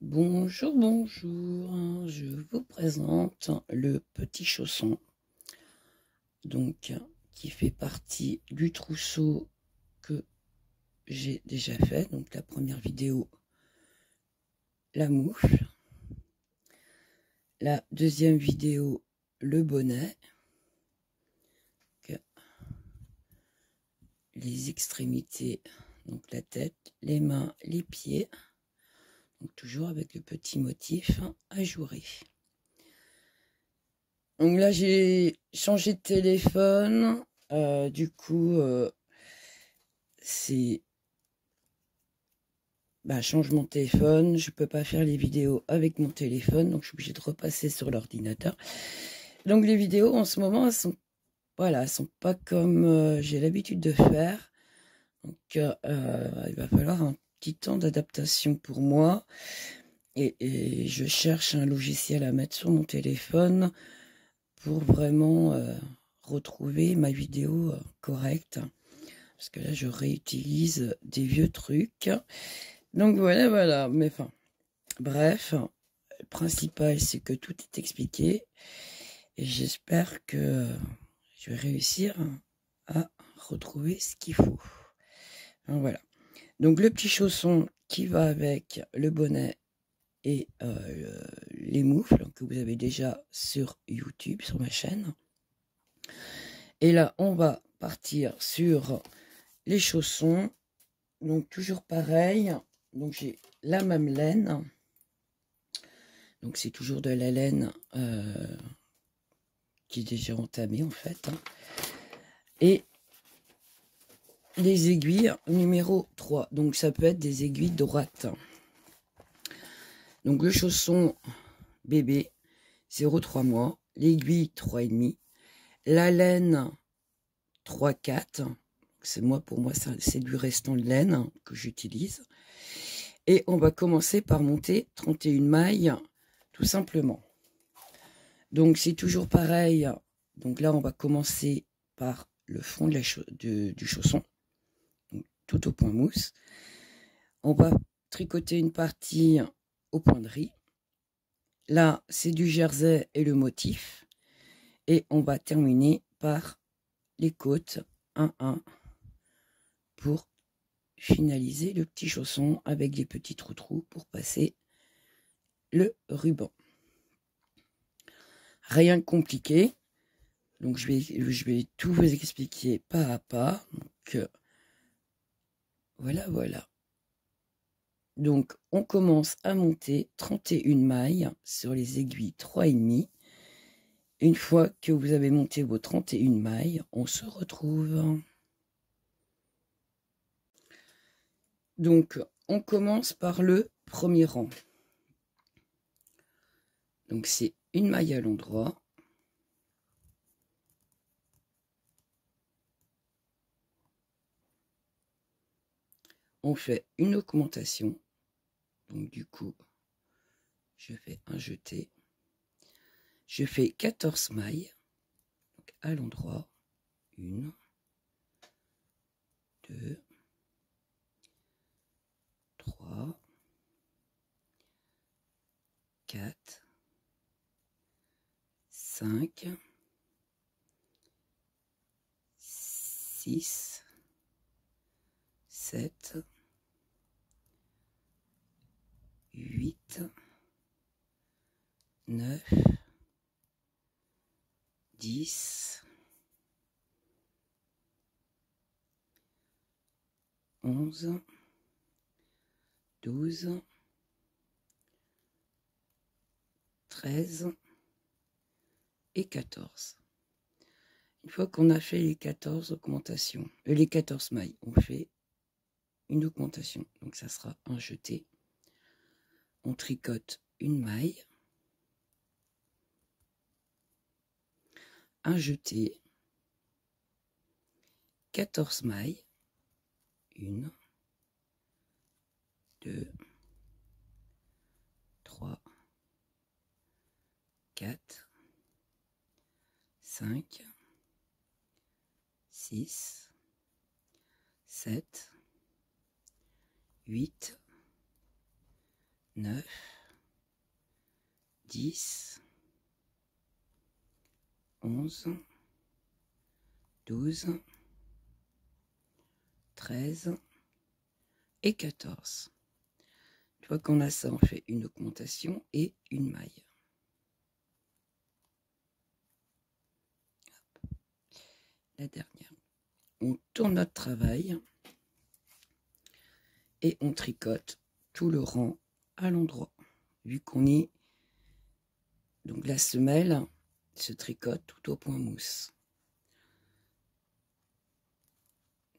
Bonjour, bonjour, je vous présente le petit chausson, donc qui fait partie du trousseau que j'ai déjà fait. Donc la première vidéo, la moufle, la deuxième vidéo, le bonnet, les extrémités, donc la tête, les mains, les pieds, donc toujours avec le petit motif ajouré. Donc là, j'ai changé de téléphone. Du coup, c'est changement de téléphone. Je peux pas faire les vidéos avec mon téléphone, donc je suis obligée de repasser sur l'ordinateur. Donc les vidéos en ce moment, elles sont pas comme j'ai l'habitude de faire. Donc il va falloir un petit temps d'adaptation pour moi. Et je cherche un logiciel à mettre sur mon téléphone pour vraiment retrouver ma vidéo correcte. Parce que là, je réutilise des vieux trucs. Donc voilà. Mais enfin, bref, le principal, c'est que tout est expliqué. Et j'espère que je vais réussir à retrouver ce qu'il faut. Donc voilà. Donc le petit chausson qui va avec le bonnet et les moufles que vous avez déjà sur YouTube, sur ma chaîne. Et là, on va partir sur les chaussons. Donc toujours pareil. Donc j'ai la même laine. Donc c'est toujours de la laine qui est déjà entamée en fait. Et les aiguilles numéro 3. Donc ça peut être des aiguilles droites. Donc le chausson bébé 0,3 mois. L'aiguille 3,5. La laine 3,4. Pour moi, c'est du restant de laine que j'utilise. Et on va commencer par monter 31 mailles, tout simplement. Donc, c'est toujours pareil. Donc là, on va commencer par le fond du chausson, donc, tout au point mousse. On va tricoter une partie au point de riz. Là, c'est du jersey et le motif. Et on va terminer par les côtes 1-1 pour finaliser le petit chausson avec des petits trous pour passer le ruban. Rien de compliqué. Donc je vais tout vous expliquer pas à pas. Donc voilà. Donc on commence à monter 31 mailles sur les aiguilles 3,5. Une fois que vous avez monté vos 31 mailles, on se retrouve. Donc on commence par le premier rang. Donc c'est une maille à l'endroit. On fait une augmentation. Donc du coup, je fais un jeté. Je fais 14 mailles. Donc à l'endroit. 1, 2, 3, 4, 5, 6, 7, 8, 9, 10, 11, 12, 13 et 14. Une fois qu'on a fait les 14 augmentations, les 14 mailles, on fait une augmentation. Donc ça sera un jeté. On tricote une maille, un jeté, 14 mailles, 1, 2, 3, 4, 5, 6, 7, 8, 9, 10, 11, 12, 13 et 14. Une fois qu'on a ça, on fait une augmentation et une maille. Hop. La dernière. On tourne notre travail et on tricote tout le rang à l'endroit. Vu qu'on est... Donc la semelle se tricote tout au point mousse.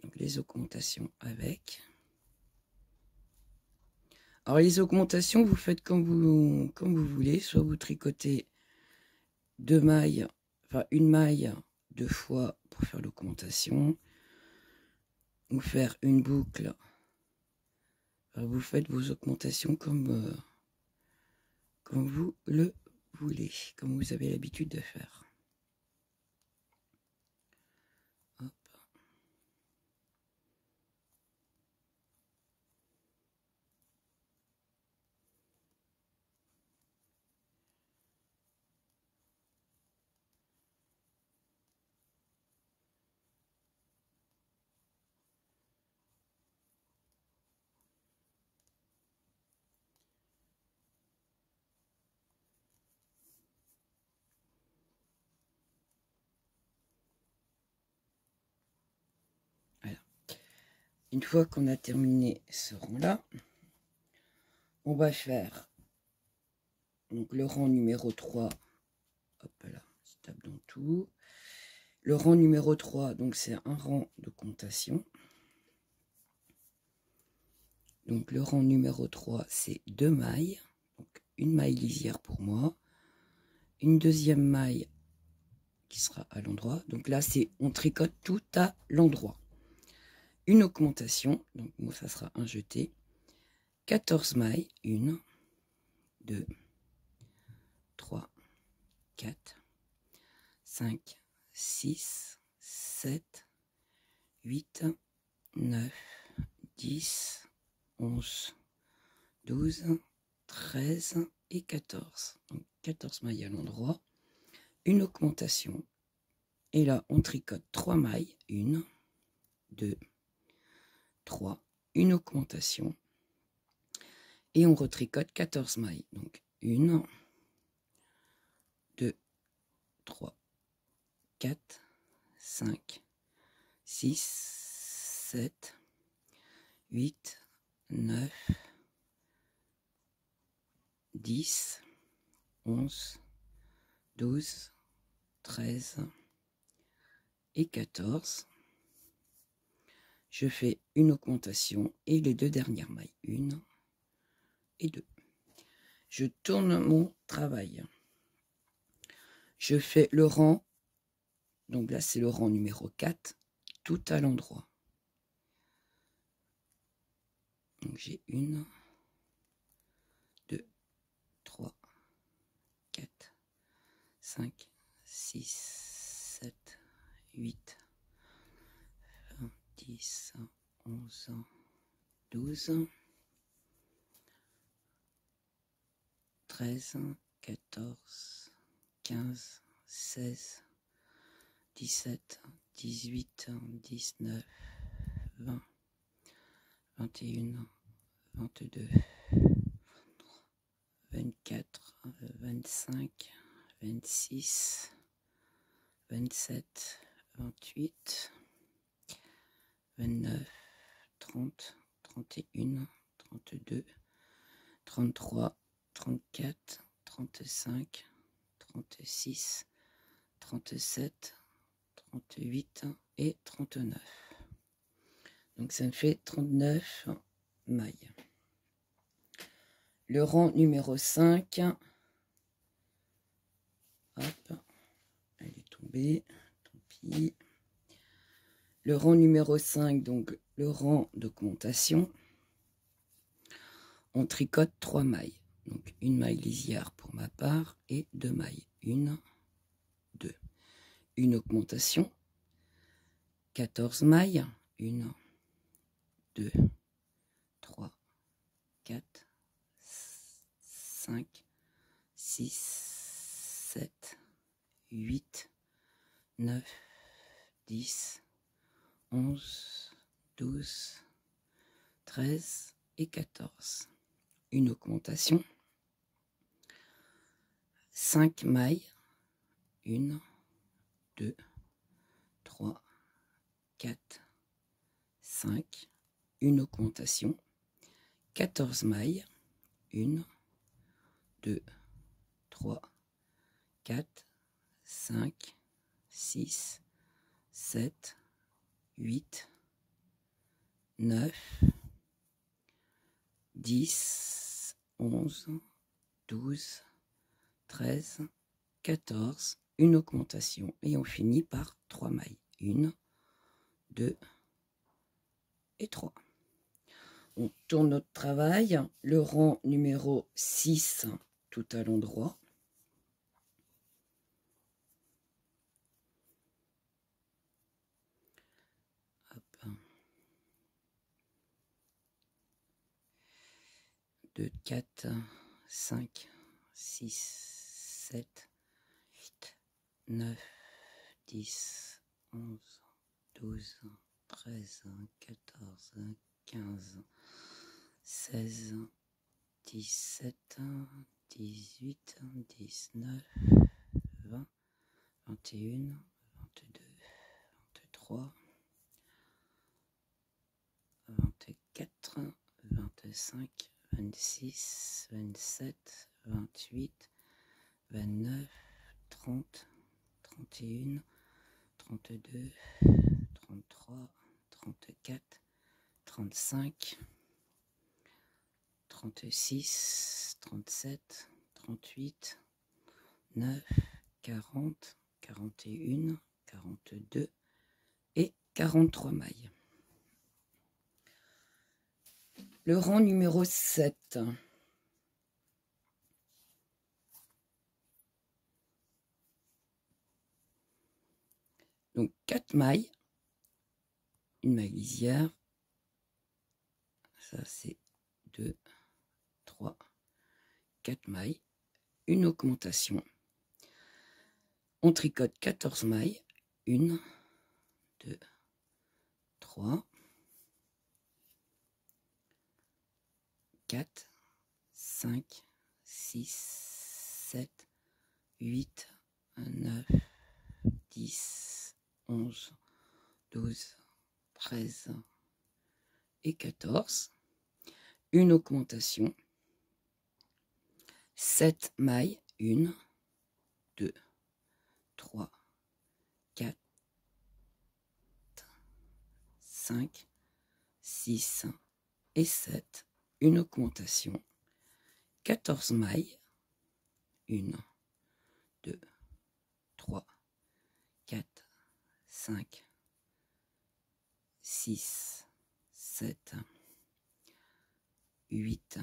Donc les augmentations avec. Alors les augmentations, vous faites comme vous voulez. Soit vous tricotez deux mailles, enfin une maille deux fois pour faire l'augmentation. Ou faire une boucle. Alors vous faites vos augmentations comme vous le voulez, comme vous avez l'habitude de faire. Hop. Voilà. Une fois qu'on a terminé ce rang-là, on va faire donc, le rang numéro 3. Hop là, je tape dans tout. Le rang numéro 3, donc c'est un rang de comptation. Donc le rang numéro 3, c'est 2 mailles. Donc une maille lisière pour moi. Une deuxième maille qui sera à l'endroit. Donc là, c'est on tricote tout à l'endroit. Une augmentation, donc moi ça sera un jeté. 14 mailles, 1, 2, 3, 4, 5, 6, 7, 8, 9, 10, 11, 12, 13 et 14. Donc 14 mailles à l'endroit. Une augmentation. Et là, on tricote 3 mailles. 1, 2, 3. Une augmentation. Et on retricote 14 mailles. Donc 1, 2, 3, 4, 5, 6, 7, 8, 9, 10, 11, 12, 13 et 14. Je fais une augmentation et les deux dernières mailles. 1 et 2. Je tourne mon travail. Je fais le rang. Donc là, c'est le rang numéro 4, tout à l'endroit. Donc j'ai 1, 2, 3, 4, 5, 6, 7, 8, 9, 10, 11, 12, 13, 14, 15, 16, 17, 18, 19, 20, 21, 22, 24, 25, 26, 27, 28, 29, 30, 31, 32, 33, 34, 35, 36, 37, 38 et 39. Donc ça me fait 39 mailles. Le rang numéro 5, hop, elle est tombée, tant pis. Le rang numéro 5, donc le rang d'augmentation, on tricote 3 mailles. Donc une maille lisière pour ma part et 2 mailles. 1, 2. Une augmentation, 14 mailles. 1, 2, 3, 4, 5, 6, 7, 8, 9, 10, 11, 12, 13 et 14. Une augmentation. 5 mailles. 1, 2, 3, 4, 5. Une augmentation. 14 mailles. 1, 2, 3, 4, 5, 6, 7, 8, 9, 10, 11, 12, 13, 14, une augmentation. Et on finit par 3 mailles. 1, 2 et 3. On tourne notre travail, le rang numéro 6, tout à l'endroit. Hop. 2, 4, 5, 6, 7, 8, 9, 10, 11, 12, 13, 14, 15, 16, 17, 18, 19, 20, 21, 22, 23, 24, 25, 26, 27, 28, 29, 30, 31, 32, 33, 34, 35, 36, 37, 38, 9, 40, 41, 42 et 43 mailles. Le rang numéro 7. Donc 4 mailles, une maille lisière, ça c'est 2, 3, 4 mailles, une augmentation. On tricote 14 mailles, 1, 2, 3, 4, 5, 6, 7, 8, 9, 10, 11, 12, 13 et 14. Une augmentation. 7 mailles. 1, 2, 3, 4, 5, 6 et 7. Une augmentation. 14 mailles. 1, 2, 3, 4, 5, 6, 7, 8,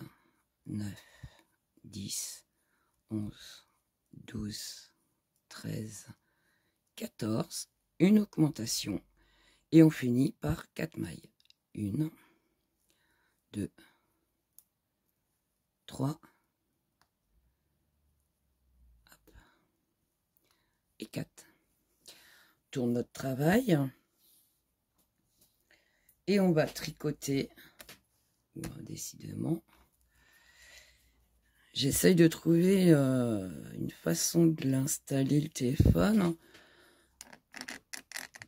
9, 10, 11, 12, 13, 14, une augmentation. Et on finit par 4 mailles. 1, 2, 3, et 4. Tourne notre travail. Et on va tricoter. Décidément. J'essaye de trouver une façon de l'installer le téléphone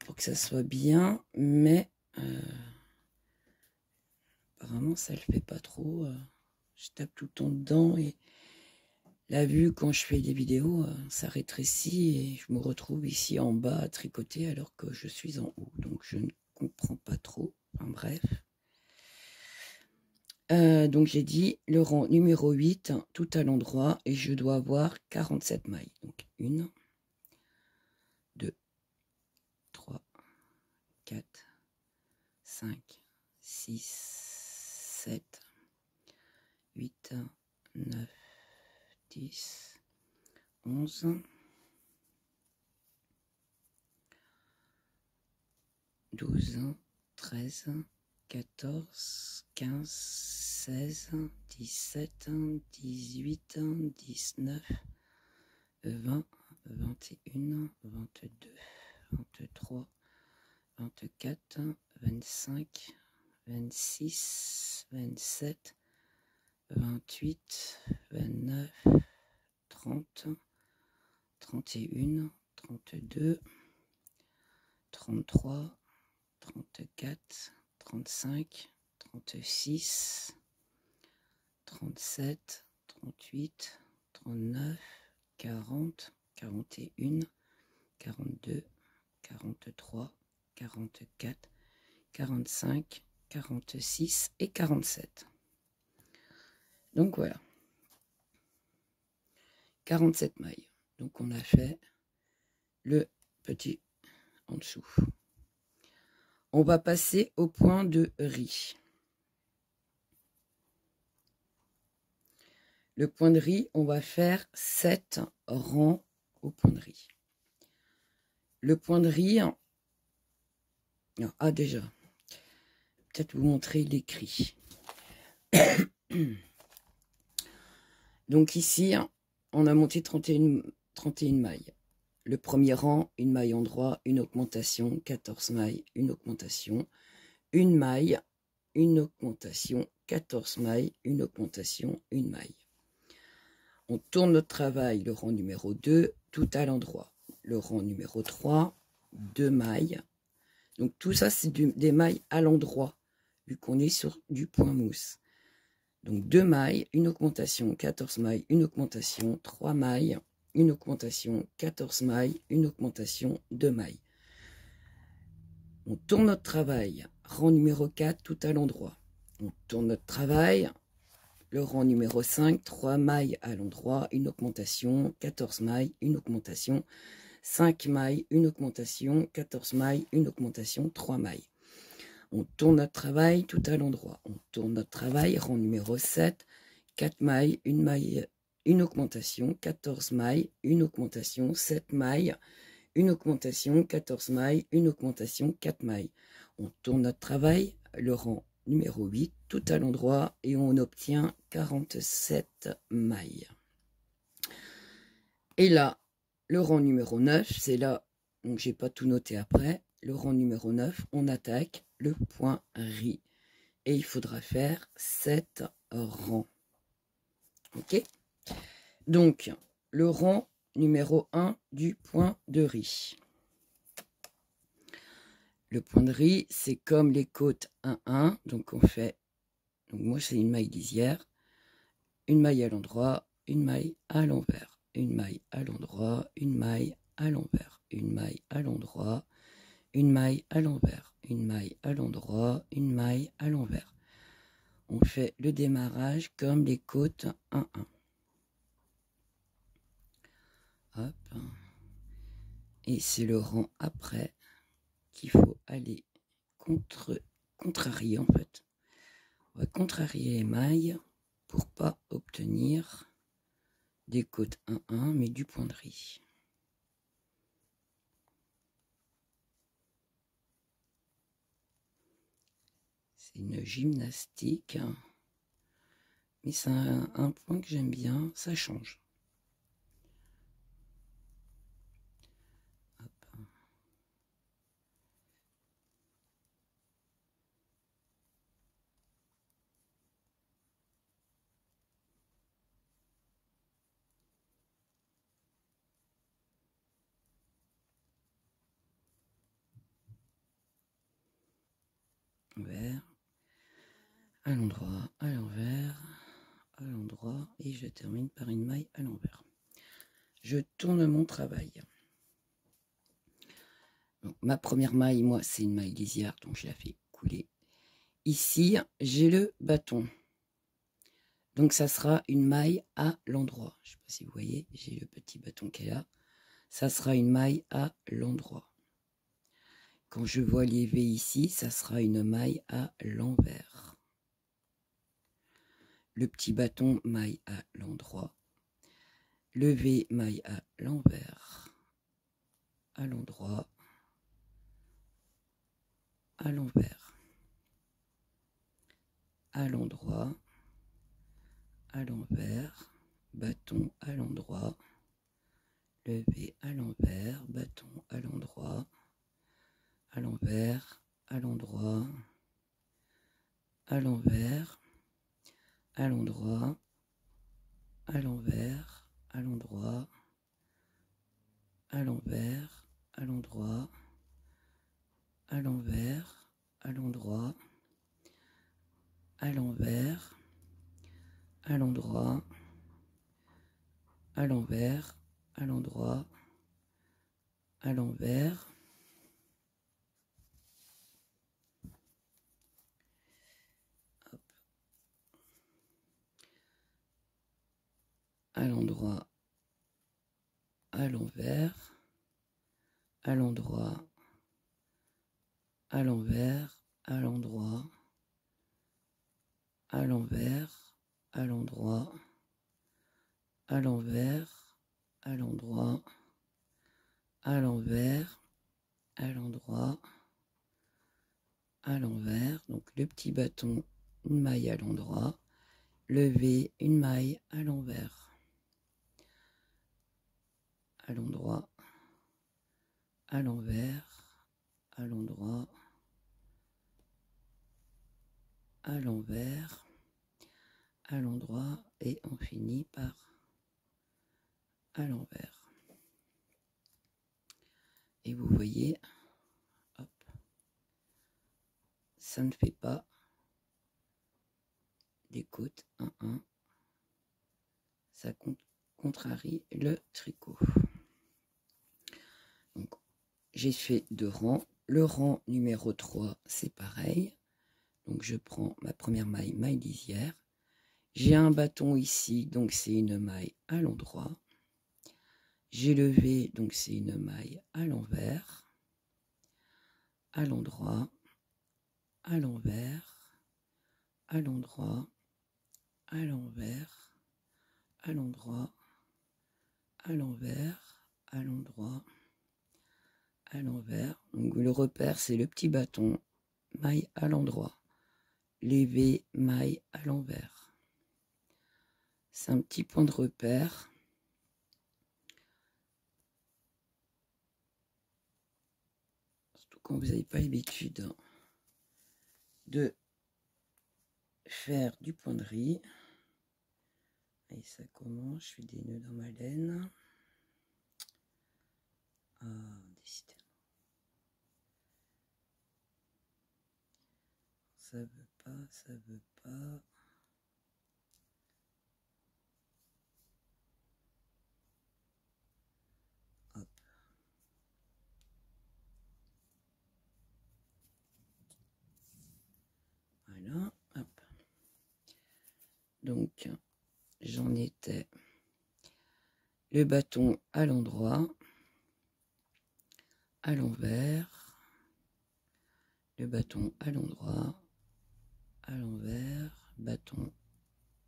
pour que ça soit bien, mais apparemment ça le fait pas trop. Je tape tout le temps dedans et la vue quand je fais des vidéos, ça rétrécit et je me retrouve ici en bas à tricoter alors que je suis en haut. Donc je ne comprends pas trop. Enfin bref. Donc j'ai dit le rang numéro 8, tout à l'endroit, et je dois avoir 47 mailles. Donc 1, 2, 3, 4, 5, 6, 7, 8, 9, 10, 11, 12, 13, 14, 15, 16, 17, 18, 19, 20, 21, 22, 23, 24, 25, 26, 27, 28, 29, 30, 31, 32, 33, 34, 35, 36, 37, 38, 39, 40, 41, 42, 43, 44, 45, 46 et 47. Donc voilà, 47 mailles. Donc on a fait le petit en dessous. On va passer au point de riz. Le point de riz, on va faire 7 rangs au point de riz. Le point de riz, déjà, peut-être vous montrer l'écrit. Donc ici, on a monté 31 mailles. Le premier rang, une maille en droit, une augmentation, 14 mailles, une augmentation, une maille, une augmentation, 14 mailles, une augmentation, une maille. On tourne notre travail, le rang numéro 2, tout à l'endroit. Le rang numéro 3, 2 mailles. Donc tout ça, c'est des mailles à l'endroit, vu qu'on est sur du point mousse. Donc 2 mailles, une augmentation, 14 mailles, une augmentation, 3 mailles, une augmentation, 14 mailles, une augmentation, 2 mailles. On tourne notre travail, rang numéro 4, tout à l'endroit. On tourne notre travail, le rang numéro 5, 3 mailles à l'endroit, une augmentation, 14 mailles, une augmentation, 5 mailles, une augmentation, 14 mailles, une augmentation, 3 mailles. On tourne notre travail tout à l'endroit. On tourne notre travail, rang numéro 7, 4 mailles, une augmentation, 14 mailles, une augmentation, 7 mailles, une augmentation, 14 mailles, une augmentation, 4 mailles. On tourne notre travail, le rang numéro 8, tout à l'endroit, et on obtient 47 mailles. Et là, le rang numéro 9, c'est là, donc j'ai pas tout noté après, le rang numéro 9, on attaque le point riz. Et il faudra faire 7 rangs. Ok? Donc, le rang numéro 1 du point de riz. Le point de riz, c'est comme les côtes 1-1. Donc, on fait, donc moi, c'est une maille lisière, une maille à l'endroit, une maille à l'envers, une maille à l'endroit, une maille à l'envers, une maille à l'endroit, une maille à l'envers, une maille à l'endroit, une maille à l'envers. On fait le démarrage comme les côtes 1-1. Hop. Et c'est le rang après qu'il faut aller contrarier en fait. On va contrarier les mailles pour pas obtenir des côtes 1-1 mais du point de riz. C'est une gymnastique, mais c'est un point que j'aime bien, ça change. Envers, à l'endroit, à l'envers, à l'endroit, et je termine par une maille à l'envers. Je tourne mon travail. Donc, ma première maille, moi, c'est une maille lisière, donc je la fais couler. Ici, j'ai le bâton. Donc, ça sera une maille à l'endroit. Je ne sais pas si vous voyez, j'ai le petit bâton qui est là. Ça sera une maille à l'endroit. Quand je vois les V ici, ça sera une maille à l'envers. Le petit bâton, maille à l'endroit. Le V, maille à l'envers. À l'endroit. À l'envers. À l'endroit. À l'envers. Bâton à l'endroit. le V à l'envers, bâton à l'endroit, à l'envers, à l'endroit, à l'envers, à l'endroit, à l'envers, à l'endroit, à l'envers, à l'endroit, à l'envers, à l'endroit, à l'envers, à l'endroit, à l'envers, à l'endroit, à l'envers, à l'endroit, à l'envers, à l'endroit, à l'envers, à l'endroit, à l'envers, à l'endroit, à l'envers, à l'endroit, à l'envers, à l'endroit, à l'envers. Donc le petit bâton, une maille à l'endroit, le V, une maille à l'envers, à l'endroit, à l'envers, à l'endroit, à l'envers, à l'endroit, et on finit par à l'envers. Et vous voyez, hop, ça ne fait pas des côtes 1-1, ça contrarie le tricot. Donc j'ai fait 2 rangs, le rang numéro 3 c'est pareil, donc je prends ma première maille, maille lisière, j'ai un bâton ici, donc c'est une maille à l'endroit, j'ai le V, donc c'est une maille à l'envers, à l'endroit, à l'envers, à l'endroit, à l'envers, à l'endroit, à l'envers, à l'endroit, à l'envers. Donc le repère c'est le petit bâton, maille à l'endroit, les V, maille à l'envers. C'est un petit point de repère. Surtout quand vous n'avez pas l'habitude de faire du point de riz. Et ça commence, je fais des nœuds dans ma laine. Ah, décidément. Ça veut pas, ça veut pas. Hop. Voilà, hop. Donc, j'en étais le bâton à l'endroit, à l'envers, le bâton à l'endroit, à l'envers, bâton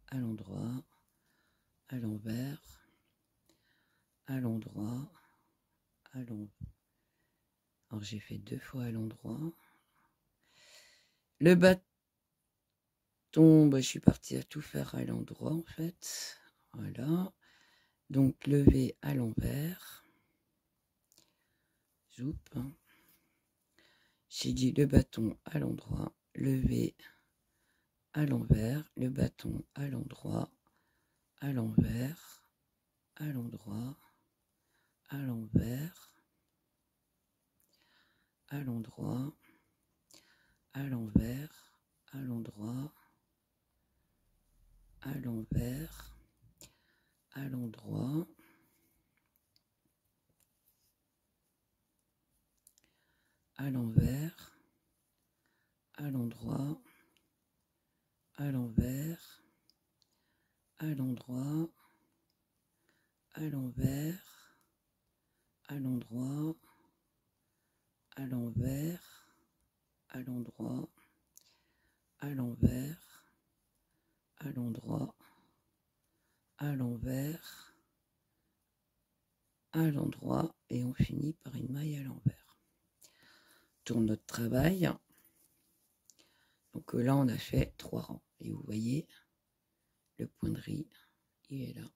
à l'endroit, à l'envers, à l'endroit, à l'envers. Alors j'ai fait 2 fois à l'endroit. Le bâton, bah, je suis partie à tout faire à l'endroit en fait. Voilà. Donc lever à l'envers. Zoup. J'ai dit le bâton à l'endroit, lever à l'envers, le bâton à l'endroit, à l'envers, à l'endroit, à l'envers, à l'endroit, à l'envers, à l'endroit, à l'envers, à l'endroit, à l'envers, à l'endroit, à l'envers, à l'endroit, à l'envers, à l'endroit, à l'envers, à l'endroit, à l'envers, à l'endroit, à l'envers, à l'endroit, et on finit par une maille à l'envers. Tourne notre travail. Donc là, on a fait 3 rangs. Et vous voyez, le point de riz, il est là.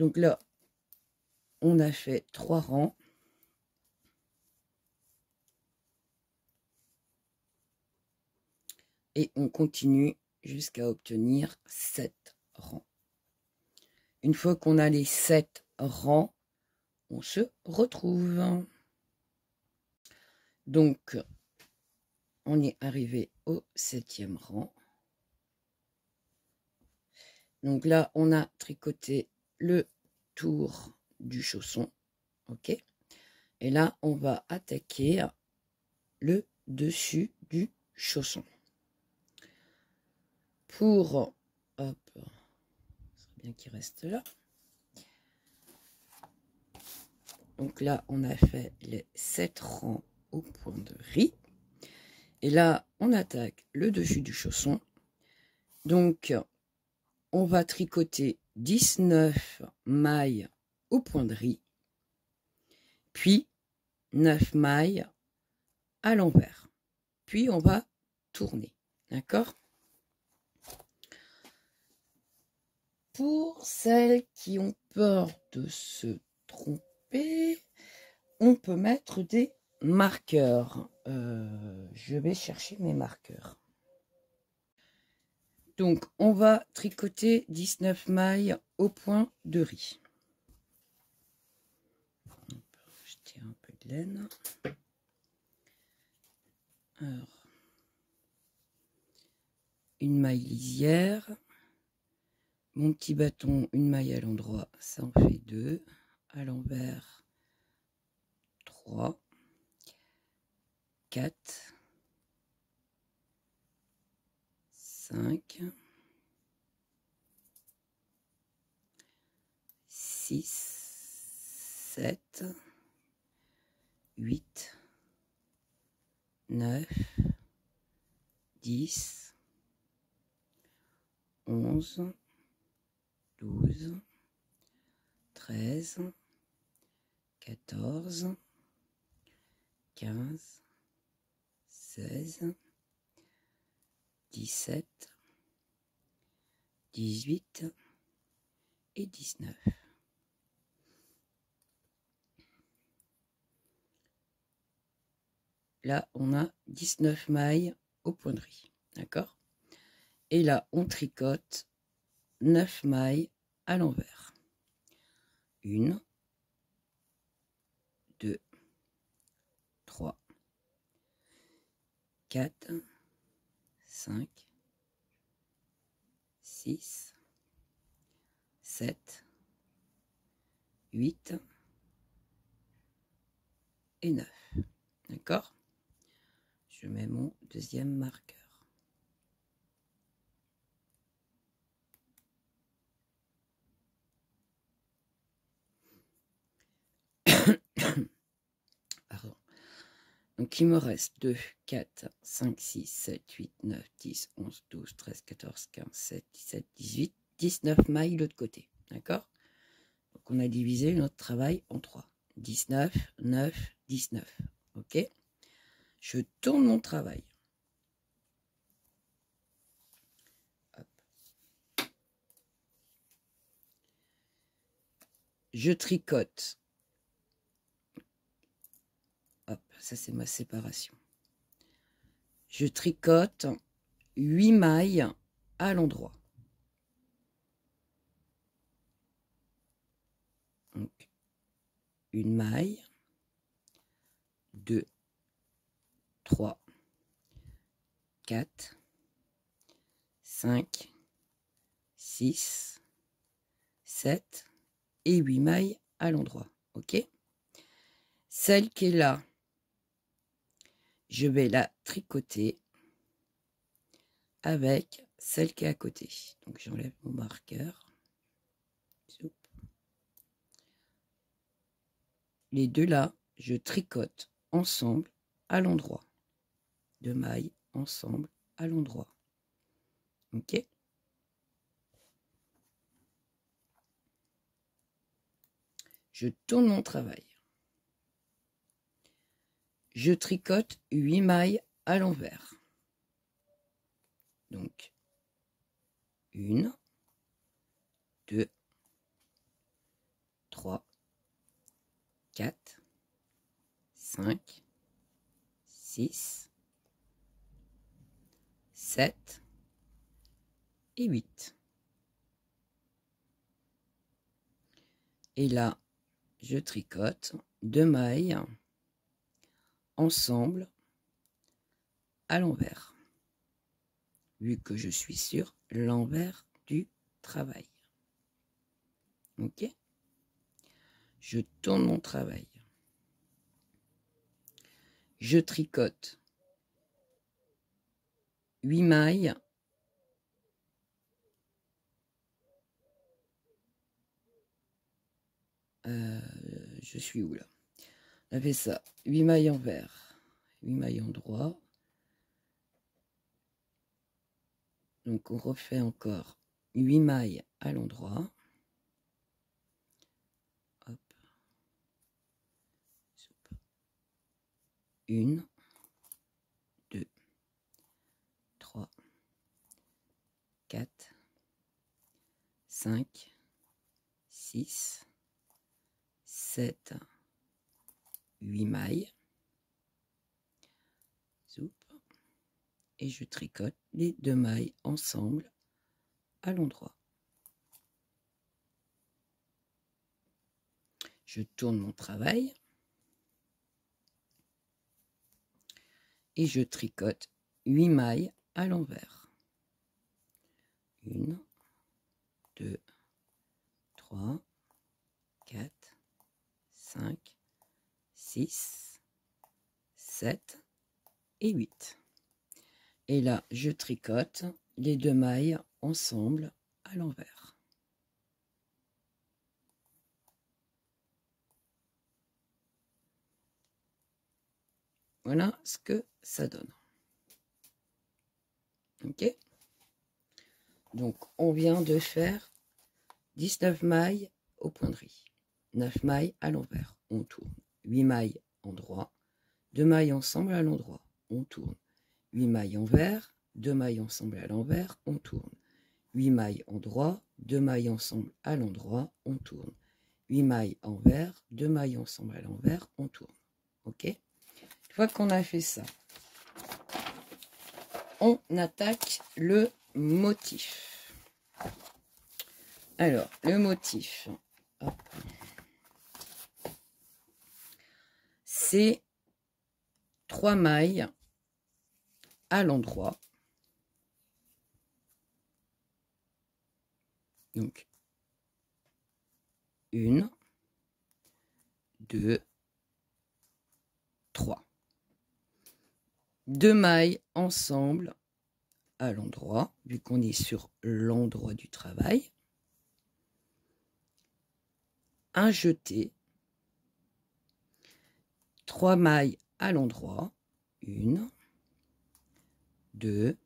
Donc là, on a fait 3 rangs. Et on continue jusqu'à obtenir 7 rangs. Une fois qu'on a les 7 rangs, on se retrouve. Donc, on est arrivé au 7e rang. Donc là, on a tricoté le tour du chausson. OK. Et là, on va attaquer le dessus du chausson. Pour, hop, c'est bien qu'il reste là. Donc là, on a fait les 7 rangs au point de riz. Et là, on attaque le dessus du chausson. Donc, on va tricoter 19 mailles au point de riz. Puis, 9 mailles à l'envers. Puis, on va tourner. D'accord ? Pour celles qui ont peur de se tromper, on peut mettre des marqueurs. Je vais chercher mes marqueurs. Donc, on va tricoter 19 mailles au point de riz. Je tire un peu de laine. Alors, une maille lisière. Mon petit bâton, une maille à l'endroit, ça en fait 2. À l'envers, 3, 4, 5, 6, 7, 8, 9, 10, 11, 12, 13, 14, 15, 16, 17, 18 et 19. Là, on a 19 mailles au point de riz. D'accord ? Et là, on tricote 9 mailles à l'envers. 1, 2, 3, 4, 5, 6, 7, 8 et 9. D'accord ? Je mets mon deuxième marqueur. Pardon. Donc, il me reste 2, 4, 5, 6, 7, 8, 9, 10, 11, 12, 13, 14, 15, 16, 17, 18, 19 mailles de l'autre côté. D'accord ? Donc, on a divisé notre travail en 3. 19, 9, 19. OK ? Je tourne mon travail. Hop. Je tricote. Hop, ça c'est ma séparation. Je tricote 8 mailles à l'endroit. Donc, une maille, 2, 3, 4, 5, 6, 7 et 8 mailles à l'endroit. OK ? Celle qui est là, je vais la tricoter avec celle qui est à côté. Donc, j'enlève mon marqueur. Les deux là, je tricote ensemble à l'endroit. 2 mailles ensemble à l'endroit. OK ? Je tourne mon travail. Je tricote 8 mailles à l'envers. Donc, 1, 2, 3, 4, 5, 6, 7 et 8. Et là, je tricote 2 mailles ensemble à l'envers, vu que je suis sur l'envers du travail. Ok, je tourne mon travail, je tricote 8 mailles je suis où là? On a fait ça, 8 mailles envers, 8 mailles en droit. Donc on refait encore 8 mailles à l'endroit. Hop. 1, 2, 3, 4, 5, 6, 7, 8 mailles. Zoup. Et je tricote les 2 mailles ensemble à l'endroit. Je tourne mon travail et je tricote 8 mailles à l'envers. 1, 2, 3, 4, 5, 6, 7 et 8. Et là, je tricote les 2 mailles ensemble à l'envers. Voilà ce que ça donne. Ok? Donc, on vient de faire 19 mailles au point de riz. 9 mailles à l'envers. On tourne. 8 mailles en droit. 2 mailles ensemble à l'endroit. On tourne. 8 mailles envers. 2 mailles ensemble à l'envers. On tourne. 8 mailles en droit. 2 mailles ensemble à l'endroit. On tourne. 8 mailles envers. 2 mailles ensemble à l'envers. On tourne. Ok? Une fois qu'on a fait ça, on attaque le motif. Alors, le motif, c'est 3 mailles à l'endroit. Donc, 1, 2, 3. 2 mailles ensemble à l'endroit, vu qu'on est sur l'endroit du travail. Un jeté. 3 mailles à l'endroit. 1, 2,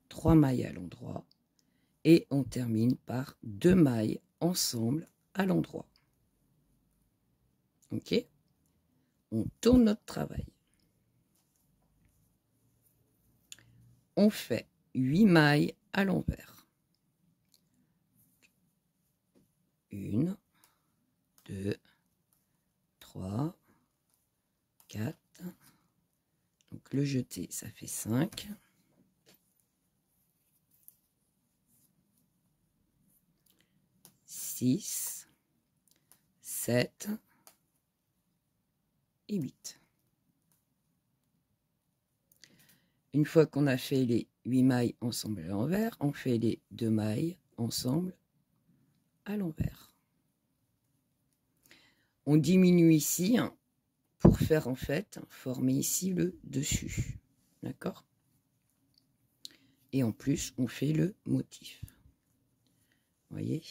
3 mailles à l'endroit. Et on termine par 2 mailles ensemble à l'endroit. Ok? On tourne notre travail. On fait 8 mailles à l'envers. 1, 2, 3, 4. Donc le jeté, ça fait 5. 6, 7 et 8. Une fois qu'on a fait les 8 mailles ensemble à l'envers, on fait les 2 mailles ensemble à l'envers. On diminue ici pour faire en fait former ici le dessus. D'accord? Et en plus, on fait le motif. Vous voyez?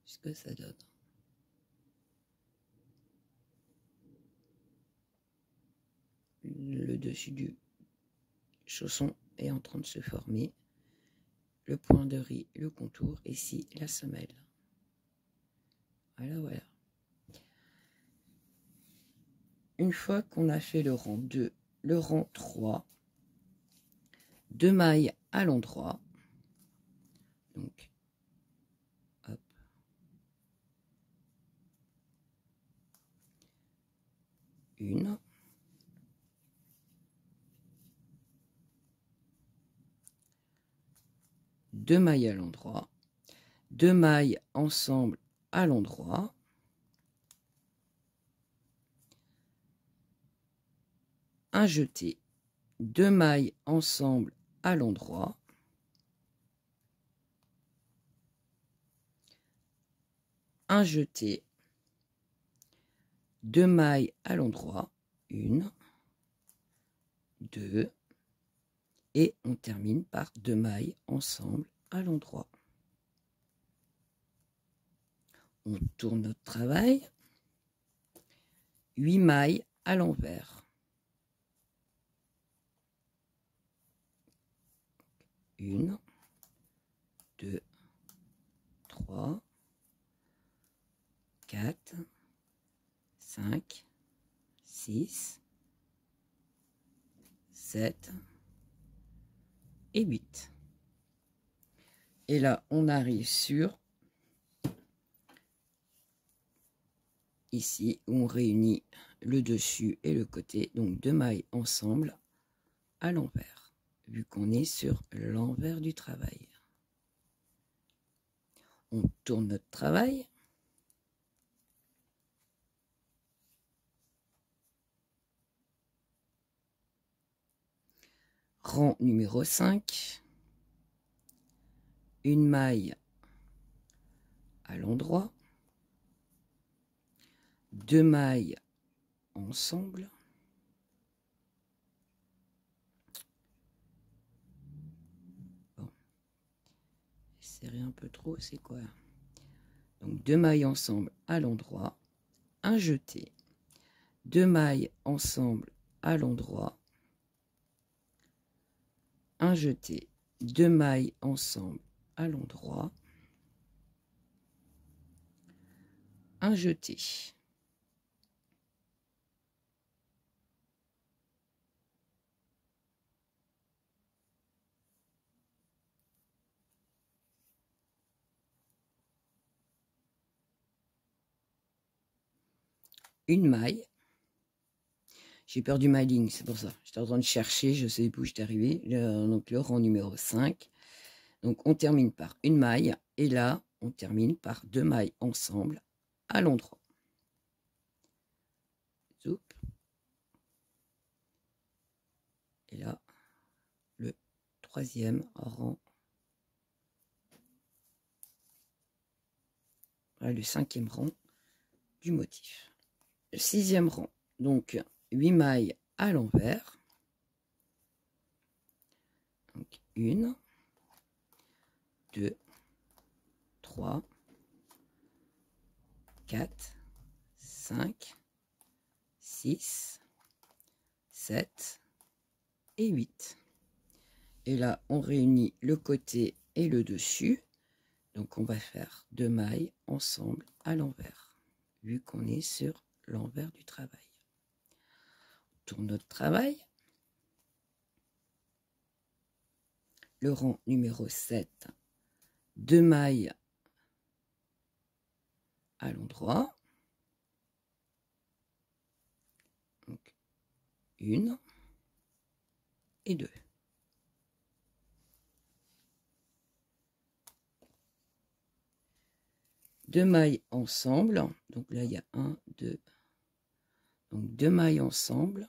Ce que ça donne. Le dessus du chausson est en train de se former. Le point de riz, le contour, et ici la semelle. Voilà, voilà. Une fois qu'on a fait le rang 2, le rang 3, 2 mailles à l'endroit. Donc, hop. Une. Deux mailles à l'endroit. Deux mailles ensemble à l'endroit. Un jeté. Deux mailles ensemble à l'endroit. Un jeté. Deux mailles à l'endroit. Une. Deux. Et on termine par deux mailles ensemble à l'endroit. On tourne notre travail. 8 mailles à l'envers. Une, deux, trois, quatre, 5, 6, 7 et 8. Et là, on arrive sur ici où on réunit le dessus et le côté, donc deux mailles ensemble à l'envers, vu qu'on est sur l'envers du travail. On tourne notre travail. Rang numéro 5. Une maille à l'endroit. Deux mailles ensemble. Bon. Serrer un peu trop, c'est quoi? Donc deux mailles ensemble à l'endroit. Un jeté. Deux mailles ensemble à l'endroit. Un jeté. Deux mailles ensemble à l'endroit. Un jeté. Une maille. J'ai perdu ma ligne, c'est pour ça. J'étais en train de chercher, je sais où j'étais arrivé. Donc le rang numéro 5. Donc on termine par une maille. Et là, on termine par deux mailles ensemble à l'endroit. Zoup. Et là, le troisième rang. Voilà le cinquième rang du motif. Le sixième rang. Donc 8 mailles à l'envers. Donc 1, 2, 3, 4, 5, 6, 7 et 8. Et là, on réunit le côté et le dessus. Donc, on va faire deux mailles ensemble à l'envers, vu qu'on est sur l'envers du travail. On tourne notre travail. Le rang numéro 7, deux mailles à l'endroit. Donc, une et deux. Deux mailles ensemble. Donc là, il y a un, deux. Donc, deux mailles ensemble.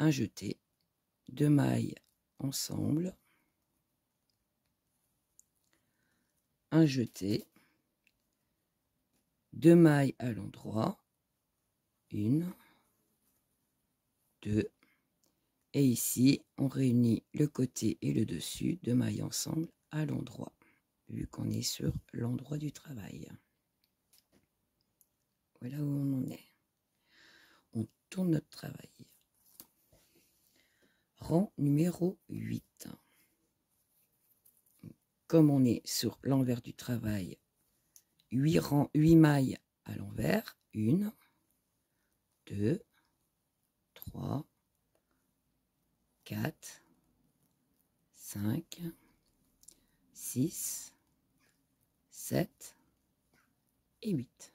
Un jeté. Deux mailles ensemble. Un jeté. Deux mailles à l'endroit. Une, deux. Et ici, on réunit le côté et le dessus, deux mailles ensemble à l'endroit, vu qu'on est sur l'endroit du travail. Voilà où on en est. On tourne notre travail. Rang numéro 8. Comme on est sur l'envers du travail, 8 mailles à l'envers. 1, 2, 3, 4, 5, 6, 7 et 8.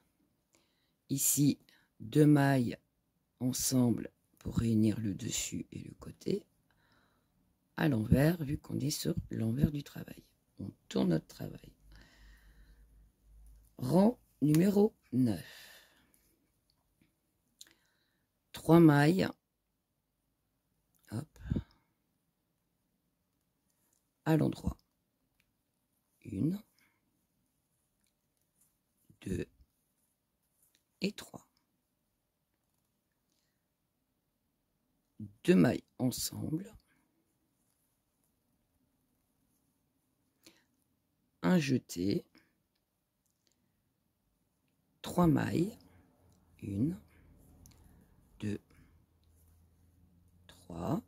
Ici, 2 mailles ensemble pour réunir le dessus et le côté à l'envers, vu qu'on est sur l'envers du travail. On tourne notre travail. Rang numéro 9. 3 mailles. Hop. À l'endroit. 1, 2 et 3. 2 mailles ensemble. Un jeté. 3 mailles. 1, 2, 3.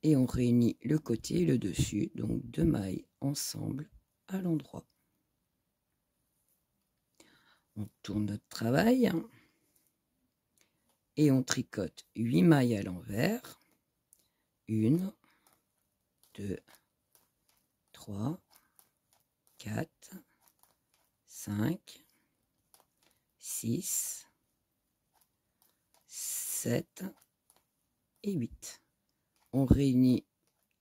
Et on réunit le côté et le dessus, donc 2 mailles ensemble à l'endroit. On tourne notre travail et on tricote 8 mailles à l'envers. 1, 2, 3, 4, 5, 6, 7 et 8. On réunit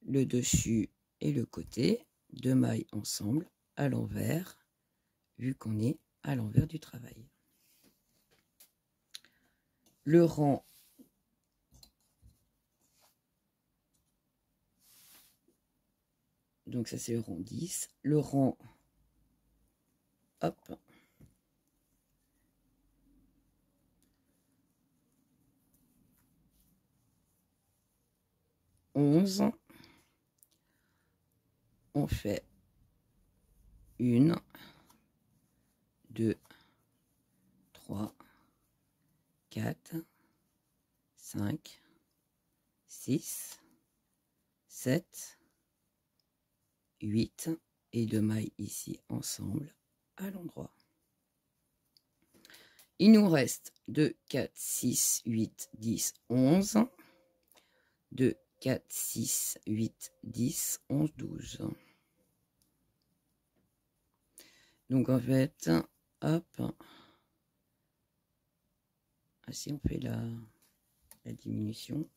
le dessus et le côté, 2 mailles ensemble à l'envers, vu qu'on est à l'envers du travail. Le rang donc ça c'est le rang 10. Le rang, hop, on fait 1, 2, 3, 4, 5, 6, 7, 8 et 2 mailles ici ensemble à l'endroit. Il nous reste 2, 4, 6, 8, 10, 11. 2, 4, 6, 8, 10, 11, 12. Donc en fait, hop, si on fait la diminution,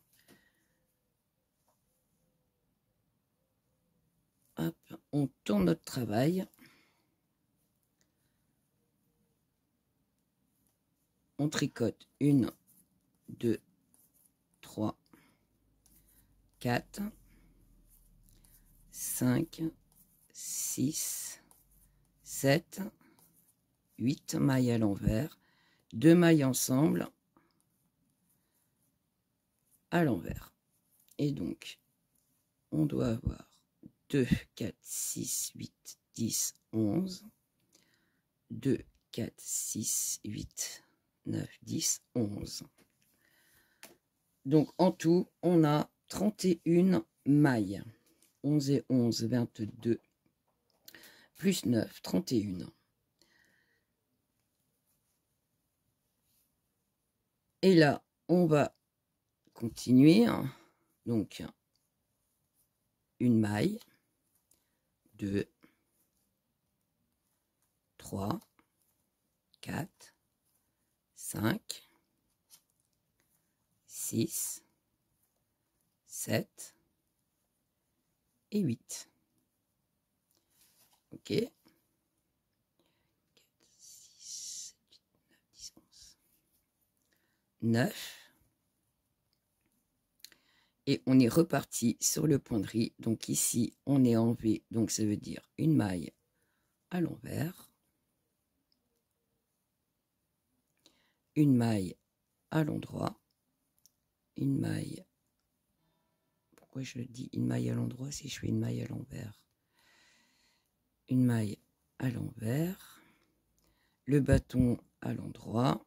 hop, on tourne notre travail, on tricote 1, 2, 3, 4, 5, 6, 7, 8 mailles à l'envers, 2 mailles ensemble à l'envers. Et donc, on doit avoir 2, 4, 6, 8, 10, 11, 2, 4, 6, 8, 9, 10, 11. Donc, en tout, on a 31 mailles. 11 et 11, 22, plus 9, 31. Et là, on va continuer. Donc, une maille, 2, 3, 4, 5, 6, 7 et 8. Ok. 4, 6, 7, 8, 9, 10, 11. 9. Et on est reparti sur le point de riz. Donc ici, on est en V. Donc ça veut dire une maille à l'envers. Une maille à l'endroit. Une maille. Pourquoi je dis une maille à l'endroit si je fais une maille à l'envers? Une maille à l'envers. Le bâton à l'endroit.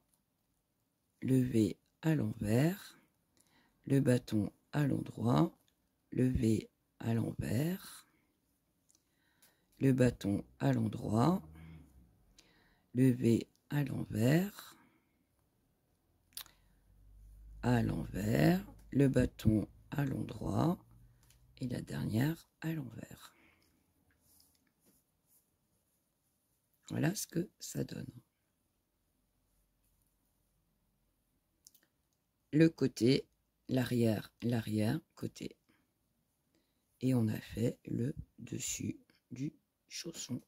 Le V à l'envers. Le bâton à l'endroit. Le V à l'envers. Le bâton à l'endroit. Le V à l'envers. À l'envers, le bâton à l'endroit et la dernière à l'envers. Voilà ce que ça donne. Le côté, l'arrière, côté. Et on a fait le dessus du chausson.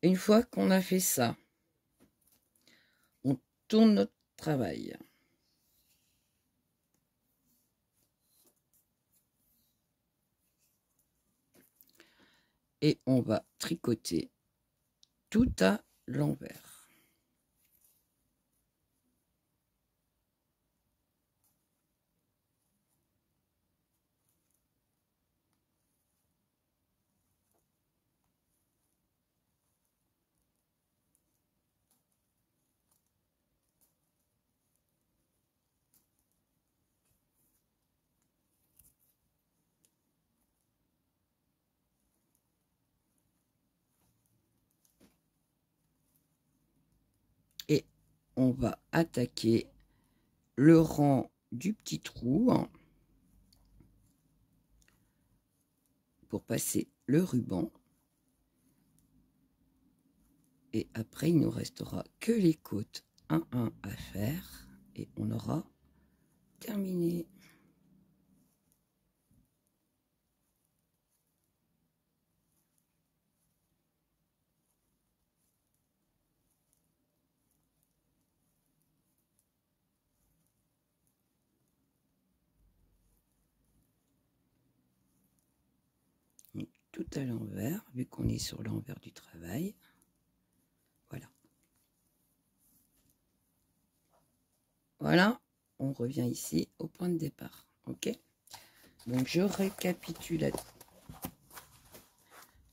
Une fois qu'on a fait ça, on tourne notre travail. Et on va tricoter tout à l'envers. Et on va attaquer le rang du petit trou pour passer le ruban. Et après, il ne nous restera que les côtes 1-1 à faire et on aura terminé. Tout à l'envers, vu qu'on est sur l'envers du travail. Voilà. Voilà, on revient ici au point de départ. Ok? Donc, je récapitule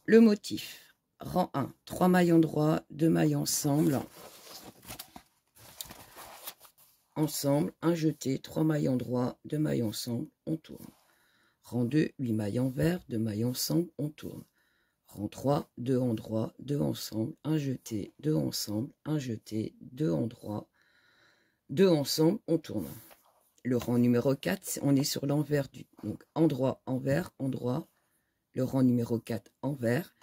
le motif. Rang 1, 3 maillons droits, 2 mailles ensemble. Ensemble, un jeté, 3 mailles droits, 2 mailles ensemble, on tourne. Rang 2, 8 mailles envers, 2 mailles ensemble, on tourne. Rang 3, 2 en droit, 2 ensemble, un jeté, 2 ensemble, un jeté, 2 en droit, 2 ensemble, on tourne. Le rang numéro 4, on est sur l'envers du... Donc, endroit, envers, endroit. Le rang numéro 4, envers.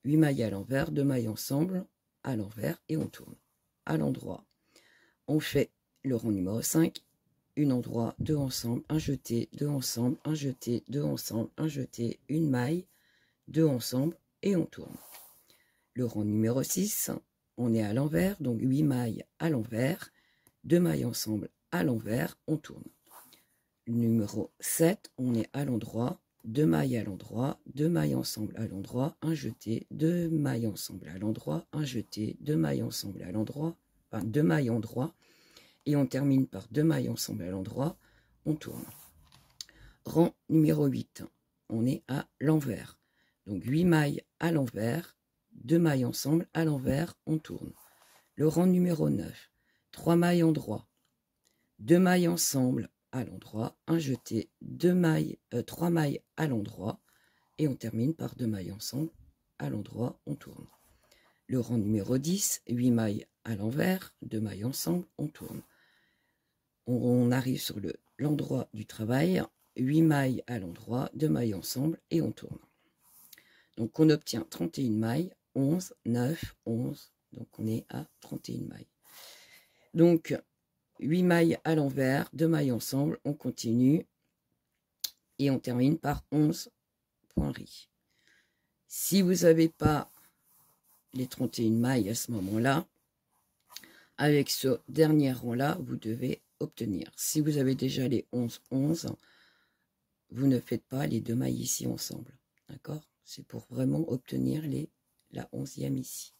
8 mailles à l'envers, 2 mailles ensemble, à l'envers, et on tourne. À l'endroit. On fait le rang numéro 5, une endroit, 2 ensemble, un jeté, 2 ensemble, un jeté, 2 ensemble, un jeté, une maille, 2 ensemble, et on tourne. Le rang numéro 6, on est à l'envers, donc 8 mailles à l'envers, 2 mailles ensemble à l'envers, on tourne. Numéro 7, on est à l'endroit, 2 mailles à l'endroit, 2 mailles ensemble à l'endroit, un jeté, 2 mailles ensemble à l'endroit, un jeté, 2 mailles ensemble à l'endroit, enfin 2 mailles en droit, et on termine par 2 mailles ensemble à l'endroit, on tourne. Rang numéro 8, on est à l'envers. Donc 8 mailles à l'envers, 2 mailles ensemble à l'envers, on tourne. Le rang numéro 9, 3 mailles en droit, 2 mailles ensemble à l'endroit, un jeté, 3 mailles à l'endroit, et on termine par 2 mailles ensemble à l'endroit, on tourne. Le rang numéro 10, 8 mailles à l'envers, 2 mailles ensemble, on tourne. On arrive sur l'endroit du travail, 8 mailles à l'endroit, 2 mailles ensemble, et on tourne. Donc on obtient 31 mailles, 11, 9, 11, donc on est à 31 mailles. Donc 8 mailles à l'envers, 2 mailles ensemble, on continue, et on termine par 11 pointeries. Si vous n'avez pas les 31 mailles à ce moment-là, avec ce dernier rang-là, vous devez obtenir. Si vous avez déjà les 11, 11, vous ne faites pas les 2 mailles ici ensemble. D'accord? C'est pour vraiment obtenir la 11e ici.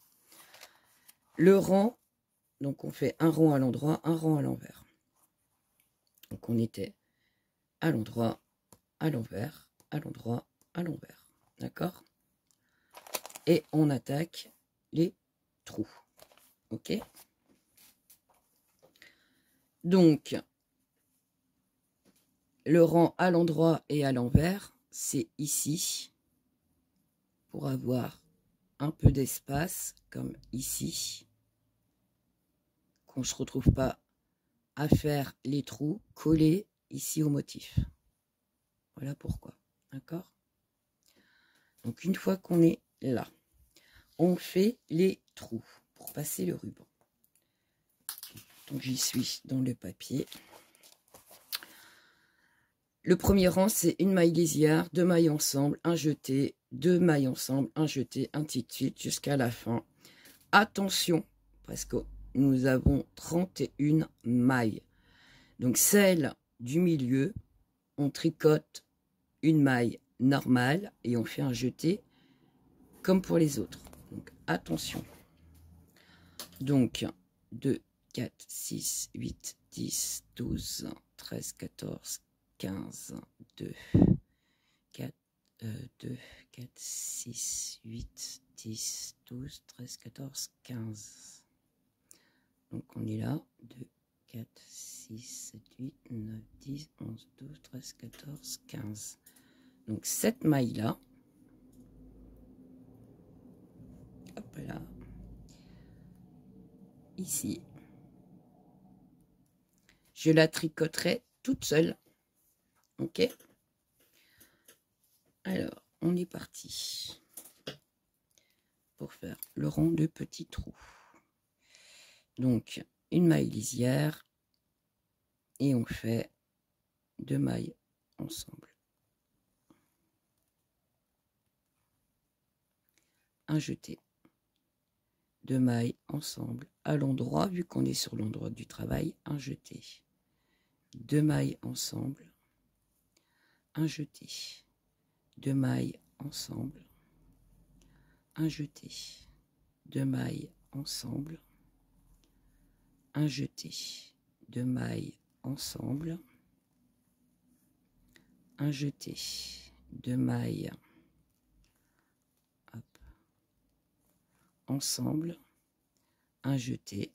Le rang, donc on fait un rang à l'endroit, un rang à l'envers. Donc on était à l'endroit, à l'envers, à l'endroit, à l'envers. D'accord? Et on attaque les trous. Ok? Donc, le rang à l'endroit et à l'envers, c'est ici, pour avoir un peu d'espace, comme ici, qu'on ne se retrouve pas à faire les trous collés ici au motif. Voilà pourquoi. D'accord? Donc, une fois qu'on est là, on fait les trous pour passer le ruban. Donc, j'y suis dans le papier. Le premier rang, c'est une maille lisière, 2 mailles ensemble, un jeté, 2 mailles ensemble, un jeté, ainsi de suite jusqu'à la fin. Attention, parce que nous avons 31 mailles. Donc, celle du milieu, on tricote une maille normale et on fait un jeté comme pour les autres. Donc, attention. Donc, 2, 4, 6, 8, 10, 12, 13, 14, 15, 2, 4, 2, 4, 6, 8, 10, 12, 13, 14, 15. Donc, on est là. 2, 4, 6, 7, 8, 9, 10, 11, 12, 13, 14, 15. Donc, cette maille-là, hop là, ici, je la tricoterai toute seule. Ok? Alors, on est parti pour faire le rond de petits trous. Donc, une maille lisière et on fait 2 mailles ensemble. Un jeté. 2 mailles ensemble à l'endroit, vu qu'on est sur l'endroit du travail, un jeté. 2 mailles ensemble, un jeté. 2 mailles ensemble, un jeté. 2 mailles ensemble, un jeté. 2 mailles ensemble, un jeté. 2 mailles ensemble, un jeté.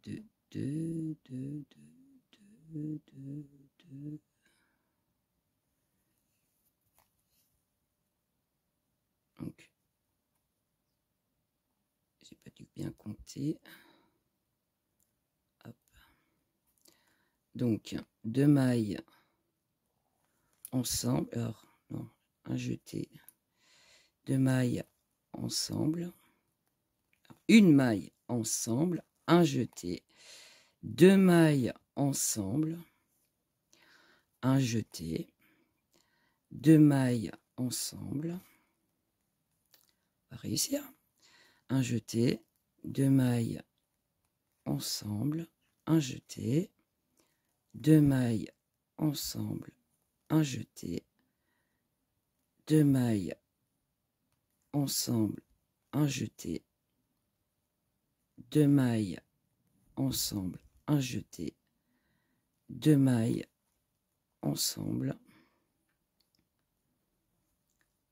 2, 2, 2, 2, 2, 2. Donc, j'ai pas dû bien compter. Hop. Donc, 2 mailles ensemble. Alors, non, un jeté. 2 mailles ensemble. Une maille ensemble. Un jeté. 2 mailles ensemble. Un jeté. 2 mailles ensemble. On va réussir. Un jeté. 2 mailles ensemble. Un jeté. 2 mailles ensemble. Un jeté. 2 mailles ensemble, un jeté. 2 mailles ensemble, un jeté. 2 mailles ensemble,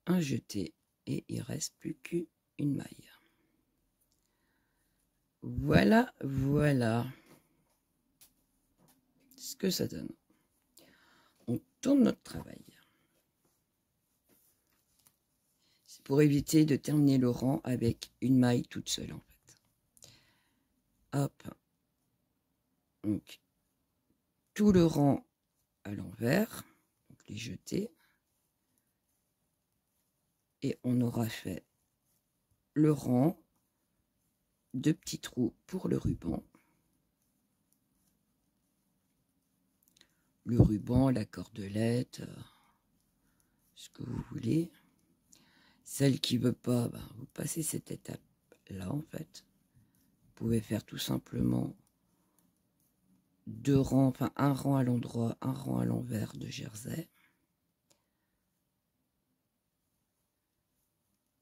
un jeté. Et il reste plus qu'une maille. Voilà, voilà ce que ça donne. On tourne notre travail. C'est pour éviter de terminer le rang avec une maille toute seule en fait. Hop. Donc, tout le rang à l'envers, donc les jetés. Et on aura fait le rang de petits trous pour le ruban. Le ruban, la cordelette, ce que vous voulez. Celle qui veut pas, ben, vous passez cette étape-là en fait. Vous pouvez faire tout simplement 2 rangs, enfin un rang à l'endroit, un rang à l'envers de jersey.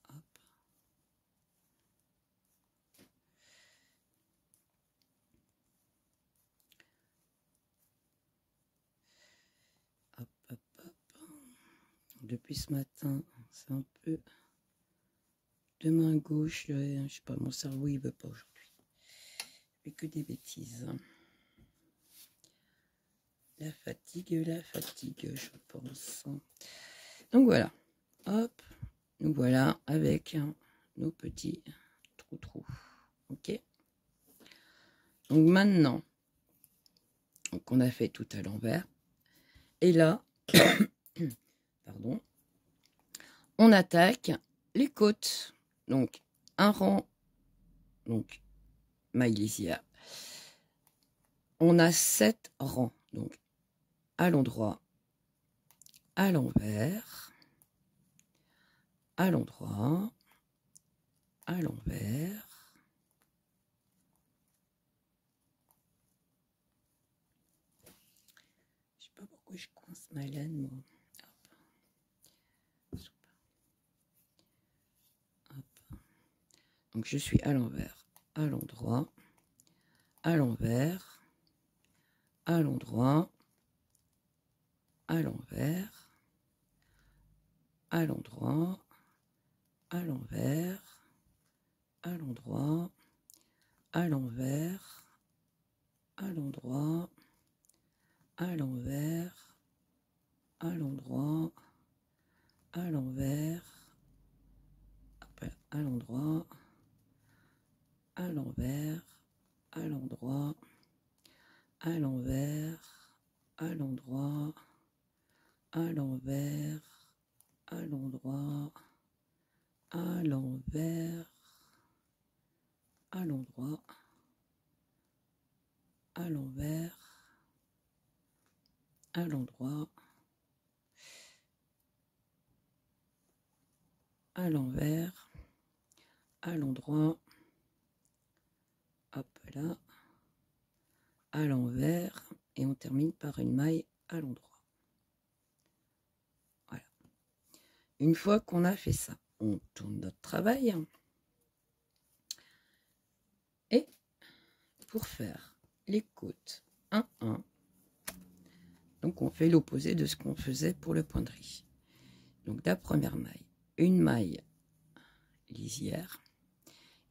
Hop. Hop, hop, hop. Depuis ce matin, c'est un peu de main gauche, je sais pas, mon cerveau il veut pas aujourd'hui. Je fais que des bêtises. La fatigue, je pense. Donc voilà, hop, nous voilà avec nos petits trous. Ok. Donc maintenant qu'on a fait tout à l'envers, et là, pardon, on attaque les côtes. Donc un rang, donc maille lisière. On a 7 rangs, donc à l'endroit, à l'envers, à l'endroit, à l'envers. Je sais pas pourquoi je coince ma laine, moi. Hop. Donc je suis à l'envers, à l'endroit, à l'envers, à l'endroit, à l'envers, à l'endroit, à l'envers, à l'endroit, à l'envers, à l'endroit, à l'envers, à l'endroit, à l'envers, à l'endroit, à l'envers, à l'endroit, à l'envers, à l'endroit, à l'envers, à l'endroit, à l'envers, à l'endroit, à l'envers, à l'endroit, à l'envers, à l'endroit, hop là, à l'envers, et on termine par une maille à l'endroit. Voilà. Une fois qu'on a fait ça, on tourne notre travail. Et pour faire les côtes 1-1, donc on fait l'opposé de ce qu'on faisait pour le point de riz. Donc la première maille, une maille lisière.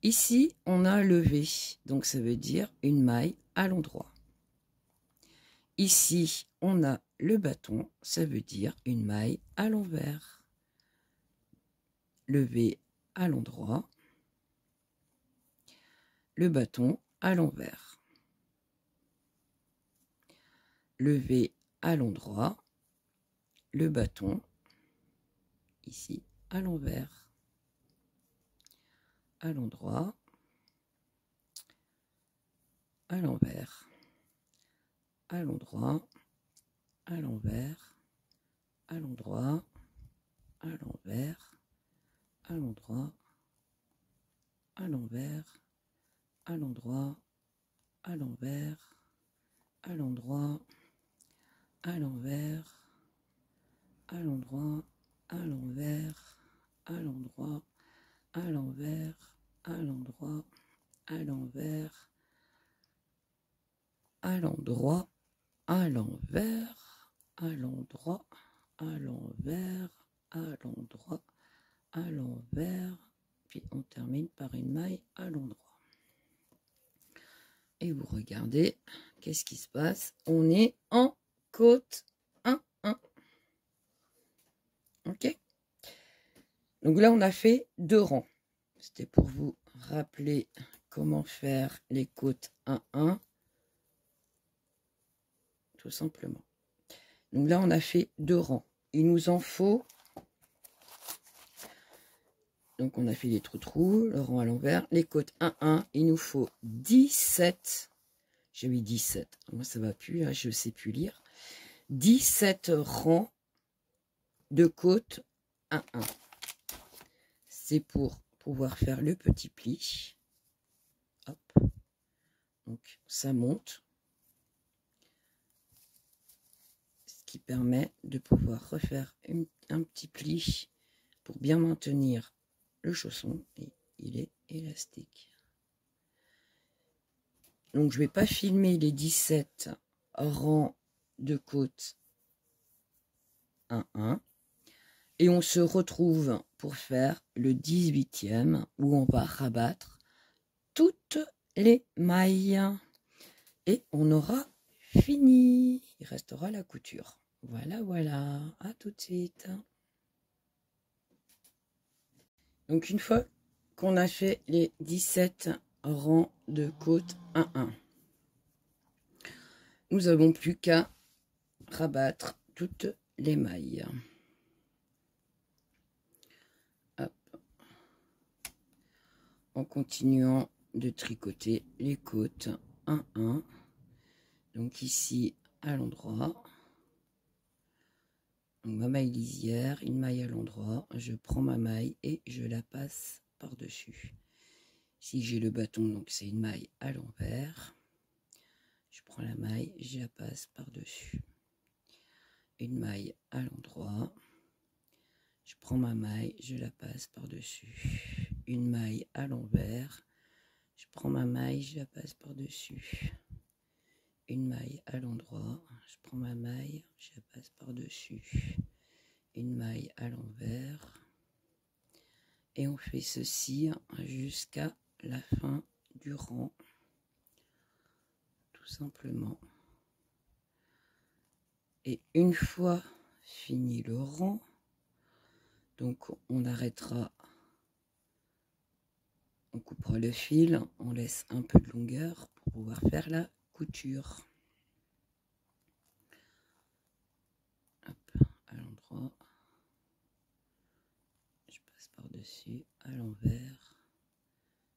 Ici, on a levé, donc ça veut dire une maille à l'endroit. Ici, on a le bâton, ça veut dire une maille à l'envers. Levé à l'endroit, le bâton à l'envers. Levé à l'endroit, le bâton ici à l'envers. À l'endroit, à l'envers, à l'endroit, à l'envers, à l'endroit, à l'envers, à l'endroit, à l'envers, à l'endroit, à l'envers, à l'endroit, à l'envers, à l'endroit, à l'envers, à l'endroit, à l'envers, à l'endroit, à l'envers, à l'endroit, à l'envers, à l'endroit, à l'envers, à l'endroit, à l'envers, puis on termine par une maille à l'endroit. Et vous regardez, qu'est-ce qui se passe? On est en côte 1-1. Ok? Donc là, on a fait 2 rangs. C'était pour vous rappeler comment faire les côtes 1-1. Tout simplement. Donc là, on a fait 2 rangs. Il nous en faut... Donc on a fait les trous-trous, le rang à l'envers, les côtes 1-1. Il nous faut 17. J'ai mis 17. Moi, ça va plus, hein, je ne sais plus lire. 17 rangs de côtes 1-1. C'est pour pouvoir faire le petit pli. Hop. Donc ça monte. Ce qui permet de pouvoir refaire un petit pli pour bien maintenir le chausson. Et il est élastique. Donc je ne vais pas filmer les 17 rangs de côtes 1-1. Et on se retrouve pour faire le 18e où on va rabattre toutes les mailles. Et on aura fini. Il restera la couture. Voilà, voilà. À tout de suite. Donc une fois qu'on a fait les 17 rangs de côtes 1-1, nous n'avons plus qu'à rabattre toutes les mailles. Hop. En continuant de tricoter les côtes 1-1. Donc ici à l'endroit. Ma maille lisière, une maille à l'endroit. Je prends ma maille et je la passe par-dessus. Si j'ai le bâton, donc c'est une maille à l'envers. Je prends la maille, je la passe par-dessus. Une maille à l'endroit. Je prends ma maille, je la passe par-dessus. Une maille à l'envers. Je prends ma maille, je la passe par-dessus. Une maille à l'endroit. Je prends ma maille, je la passe par-dessus. Une maille à l'envers. Et on fait ceci jusqu'à la fin du rang. Tout simplement. Et une fois fini le rang, donc on arrêtera, on coupera le fil, on laisse un peu de longueur pour pouvoir faire la couture. Hop, à l'endroit, je passe par-dessus, à l'envers,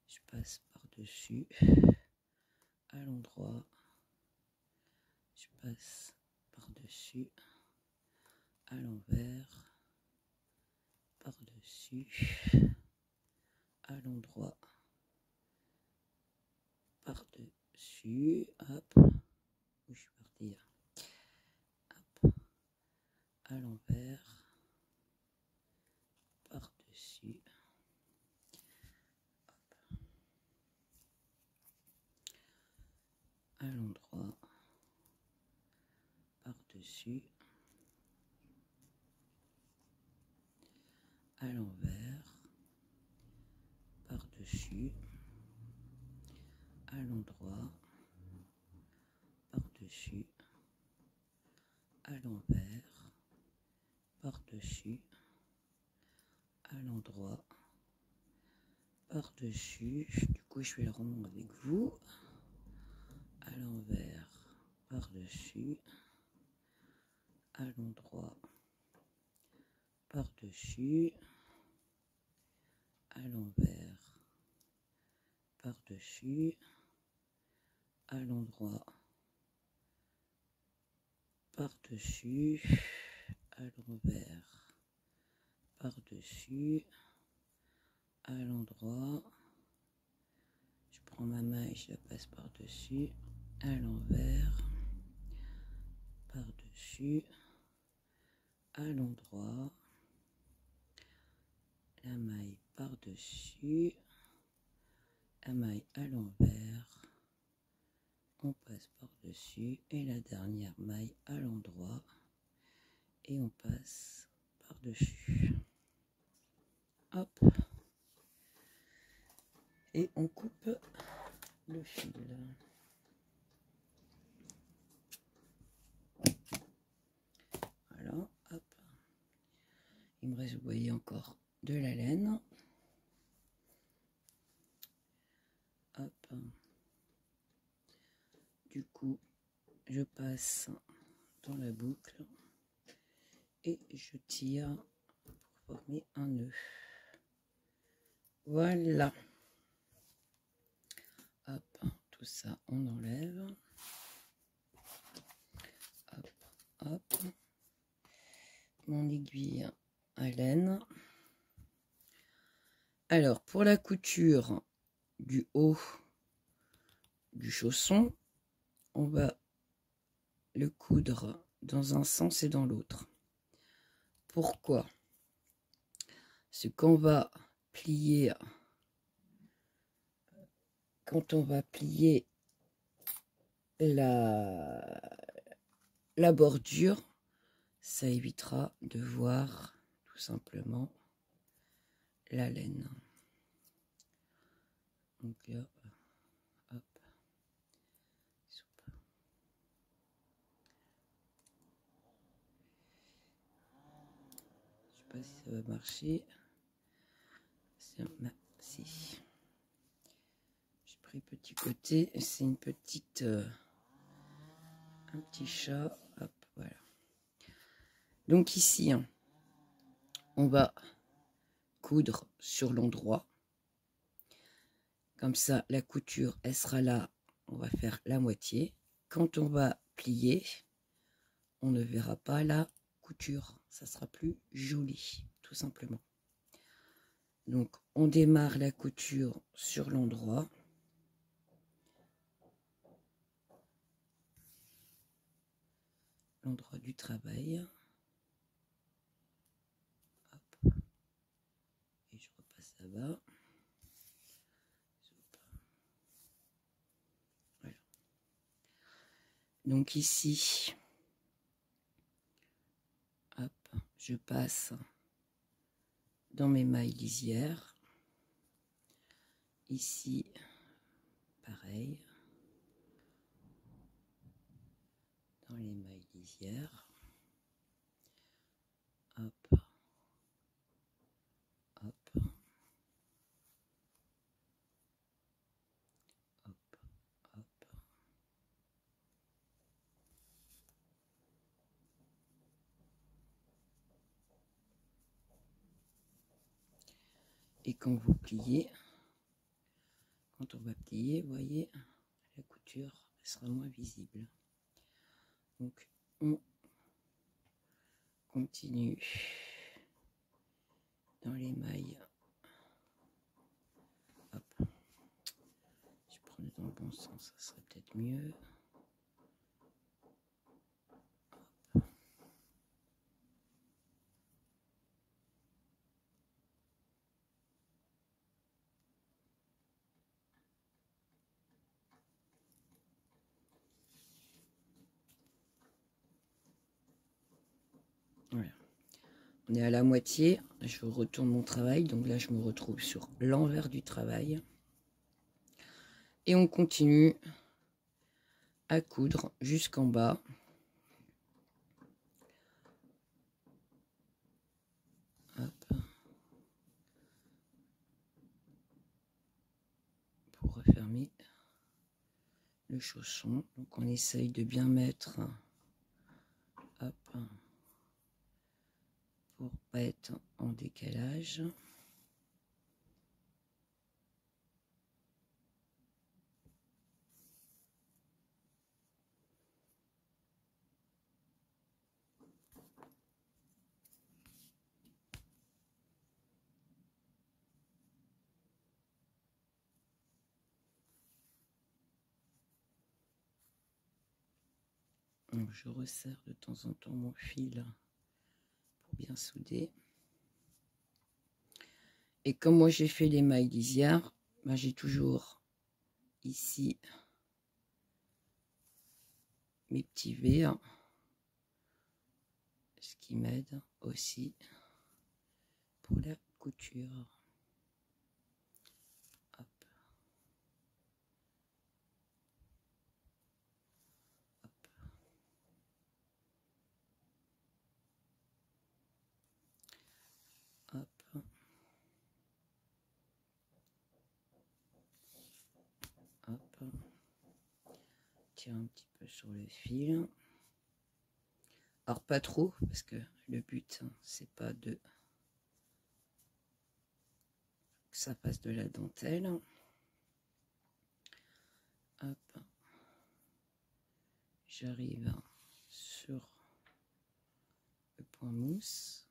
je passe par-dessus, à l'endroit, je passe par-dessus, à l'envers, par-dessus, à l'endroit, par-dessus, hop, où je suis partie, hop, à l'envers, par-dessus, à l'endroit, par-dessus, à l'envers, par-dessus, à l'endroit, par-dessus, à l'envers, par-dessus, à l'endroit, par-dessus. Du coup, je vais le rendre avec vous. À l'envers, par-dessus, à l'endroit, par-dessus, à l'envers, par-dessus, à l'endroit, par-dessus, à l'envers, par-dessus, à l'endroit. Je prends ma maille, je la passe par-dessus, à l'envers, par-dessus, à l'endroit, la maille par-dessus, la maille à l'envers, on passe par-dessus et la dernière maille à l'endroit et on passe par-dessus. Hop. Et on coupe le fil. Voilà, hop. Il me reste, vous voyez, encore de la laine. Hop. Du coup, je passe dans la boucle et je tire pour former un nœud. Voilà. Hop, tout ça, on enlève. Hop, hop. Mon aiguille à laine. Alors, pour la couture du haut du chausson, on va le coudre dans un sens et dans l'autre. Pourquoi? C'est qu'on va plier, quand on va plier la bordure, ça évitera de voir tout simplement la laine. Donc là, hop. Je sais pas si ça va marcher. Si. J'ai pris petit côté. C'est une petite un petit chat, hop, voilà. Donc ici, hein, on va coudre sur l'endroit. Comme ça, la couture, elle sera là. On va faire la moitié. Quand on va plier, on ne verra pas la couture. Ça sera plus joli, tout simplement. Donc, on démarre la couture sur l'endroit. L'endroit du travail. Hop. Et je repasse là-bas. Voilà. Donc ici, hop, je passe dans mes mailles lisières. Ici, pareil. Dans les mailles lisières. Hop. Hop. Hop. Hop. Et quand vous pliez, quand on va plier, vous voyez, la couture sera moins visible. Donc, on continue dans les mailles. Hop. Je prends dans le bon sens, ça serait peut-être mieux. Hop. Voilà. On est à la moitié, je retourne mon travail, donc là je me retrouve sur l'envers du travail. Et on continue à coudre jusqu'en bas. Hop. Pour refermer le chausson. Donc on essaye de bien mettre, hop, pour pas être en décalage. Donc je resserre de temps en temps mon fil pour bien souder. Et comme moi j'ai fait les mailles lisières, ben j'ai toujours ici mes petits V, ce qui m'aide aussi pour la couture. Hop. Hop. Hop. Hop. Tire un petit peu sur le fil. Alors pas trop, parce que le but, c'est pas de que ça fasse de la dentelle. Hop. J'arrive sur le point mousse.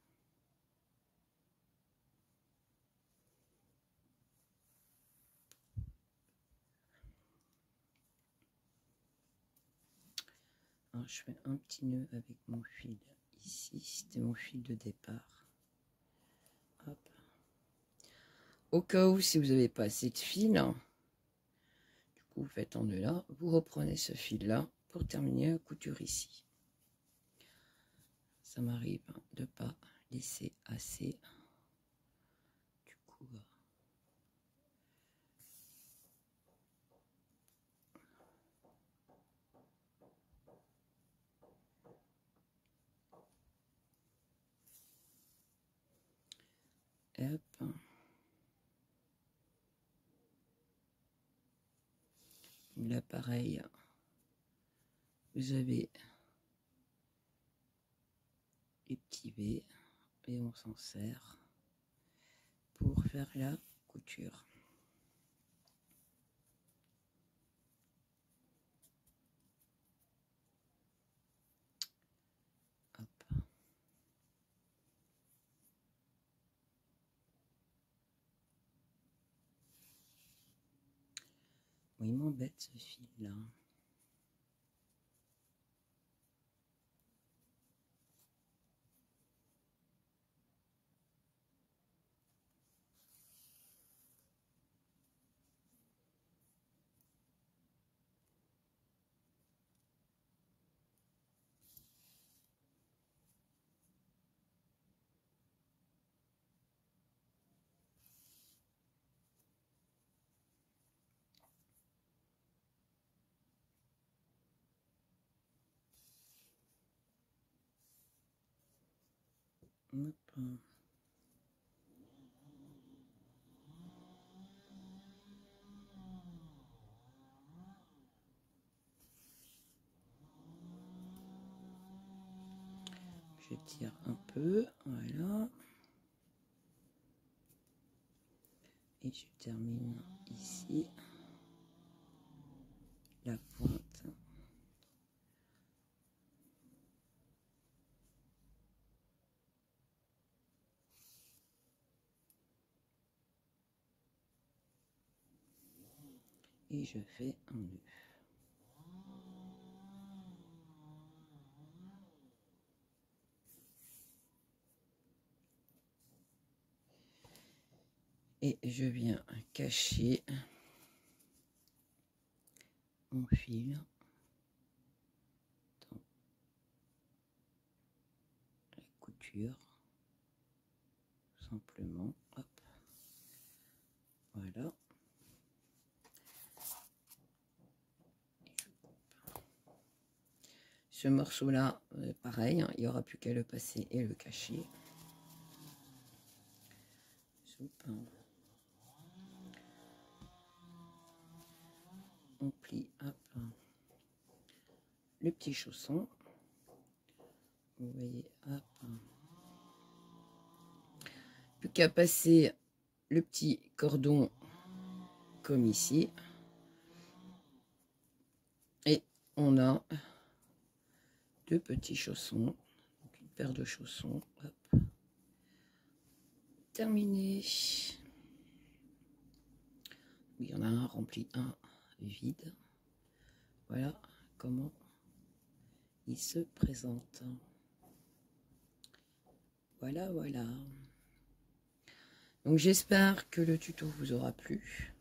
Alors, je fais un petit nœud avec mon fil ici, c'était mon fil de départ. Hop. Au cas où, si vous n'avez pas assez de fil, du coup, vous faites un nœud là, vous reprenez ce fil là pour terminer la couture ici. Ça m'arrive de ne pas laisser assez. Du coup, hop. Là, pareil, vous avez les petits V et on s'en sert pour faire la couture. Hop. Oui, il m'embête ce fil là. Hop. Je tire un peu, voilà. Et je termine ici la pointe. Et je fais un nœud. Et je viens cacher mon fil dans la couture, tout simplement. Hop. Voilà. Ce morceau-là, pareil, hein, il n'y aura plus qu'à le passer et le cacher. On plie, hop, le petit chausson. Vous voyez, hop. Plus qu'à passer le petit cordon comme ici. Et on a deux petits chaussons. Donc une paire de chaussons. Hop. Terminé. Il y en a un rempli, un vide. Voilà comment il se présente. Voilà, voilà. Donc j'espère que le tuto vous aura plu.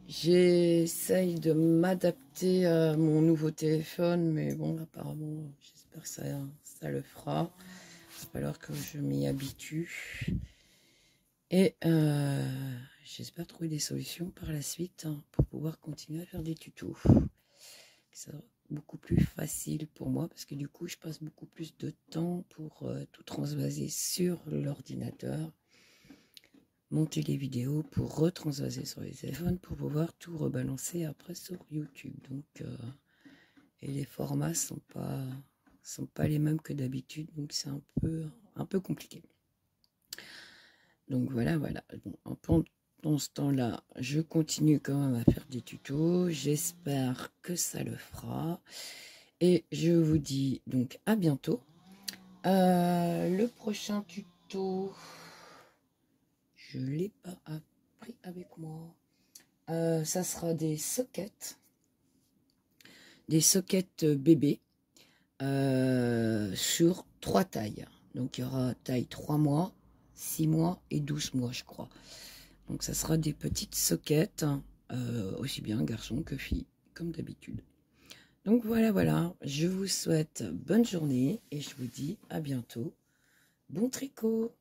J'essaye de m'adapter à mon nouveau téléphone, mais bon, apparemment, j'espère que ça le fera. Il va falloir que je m'y habitue. Et j'espère trouver des solutions par la suite, hein, pour pouvoir continuer à faire des tutos. Ça sera beaucoup plus facile pour moi parce que du coup, je passe beaucoup plus de temps pour tout transvaser sur l'ordinateur, monter les vidéos pour retransvaser sur les téléphones pour pouvoir tout rebalancer après sur YouTube. Donc, et les formats sont pas les mêmes que d'habitude, donc c'est un peu compliqué. Donc voilà. Bon, pendant ce temps-là, je continue quand même à faire des tutos. J'espère que ça le fera. Et je vous dis donc à bientôt. Le prochain tuto, je ne l'ai pas appris avec moi. Ça sera des sockets bébés sur 3 tailles. Donc il y aura taille 3 mois, 6 mois et 12 mois, je crois. Donc ça sera des petites sockets, aussi bien garçons que filles, comme d'habitude. Donc voilà, je vous souhaite bonne journée et je vous dis à bientôt. Bon tricot!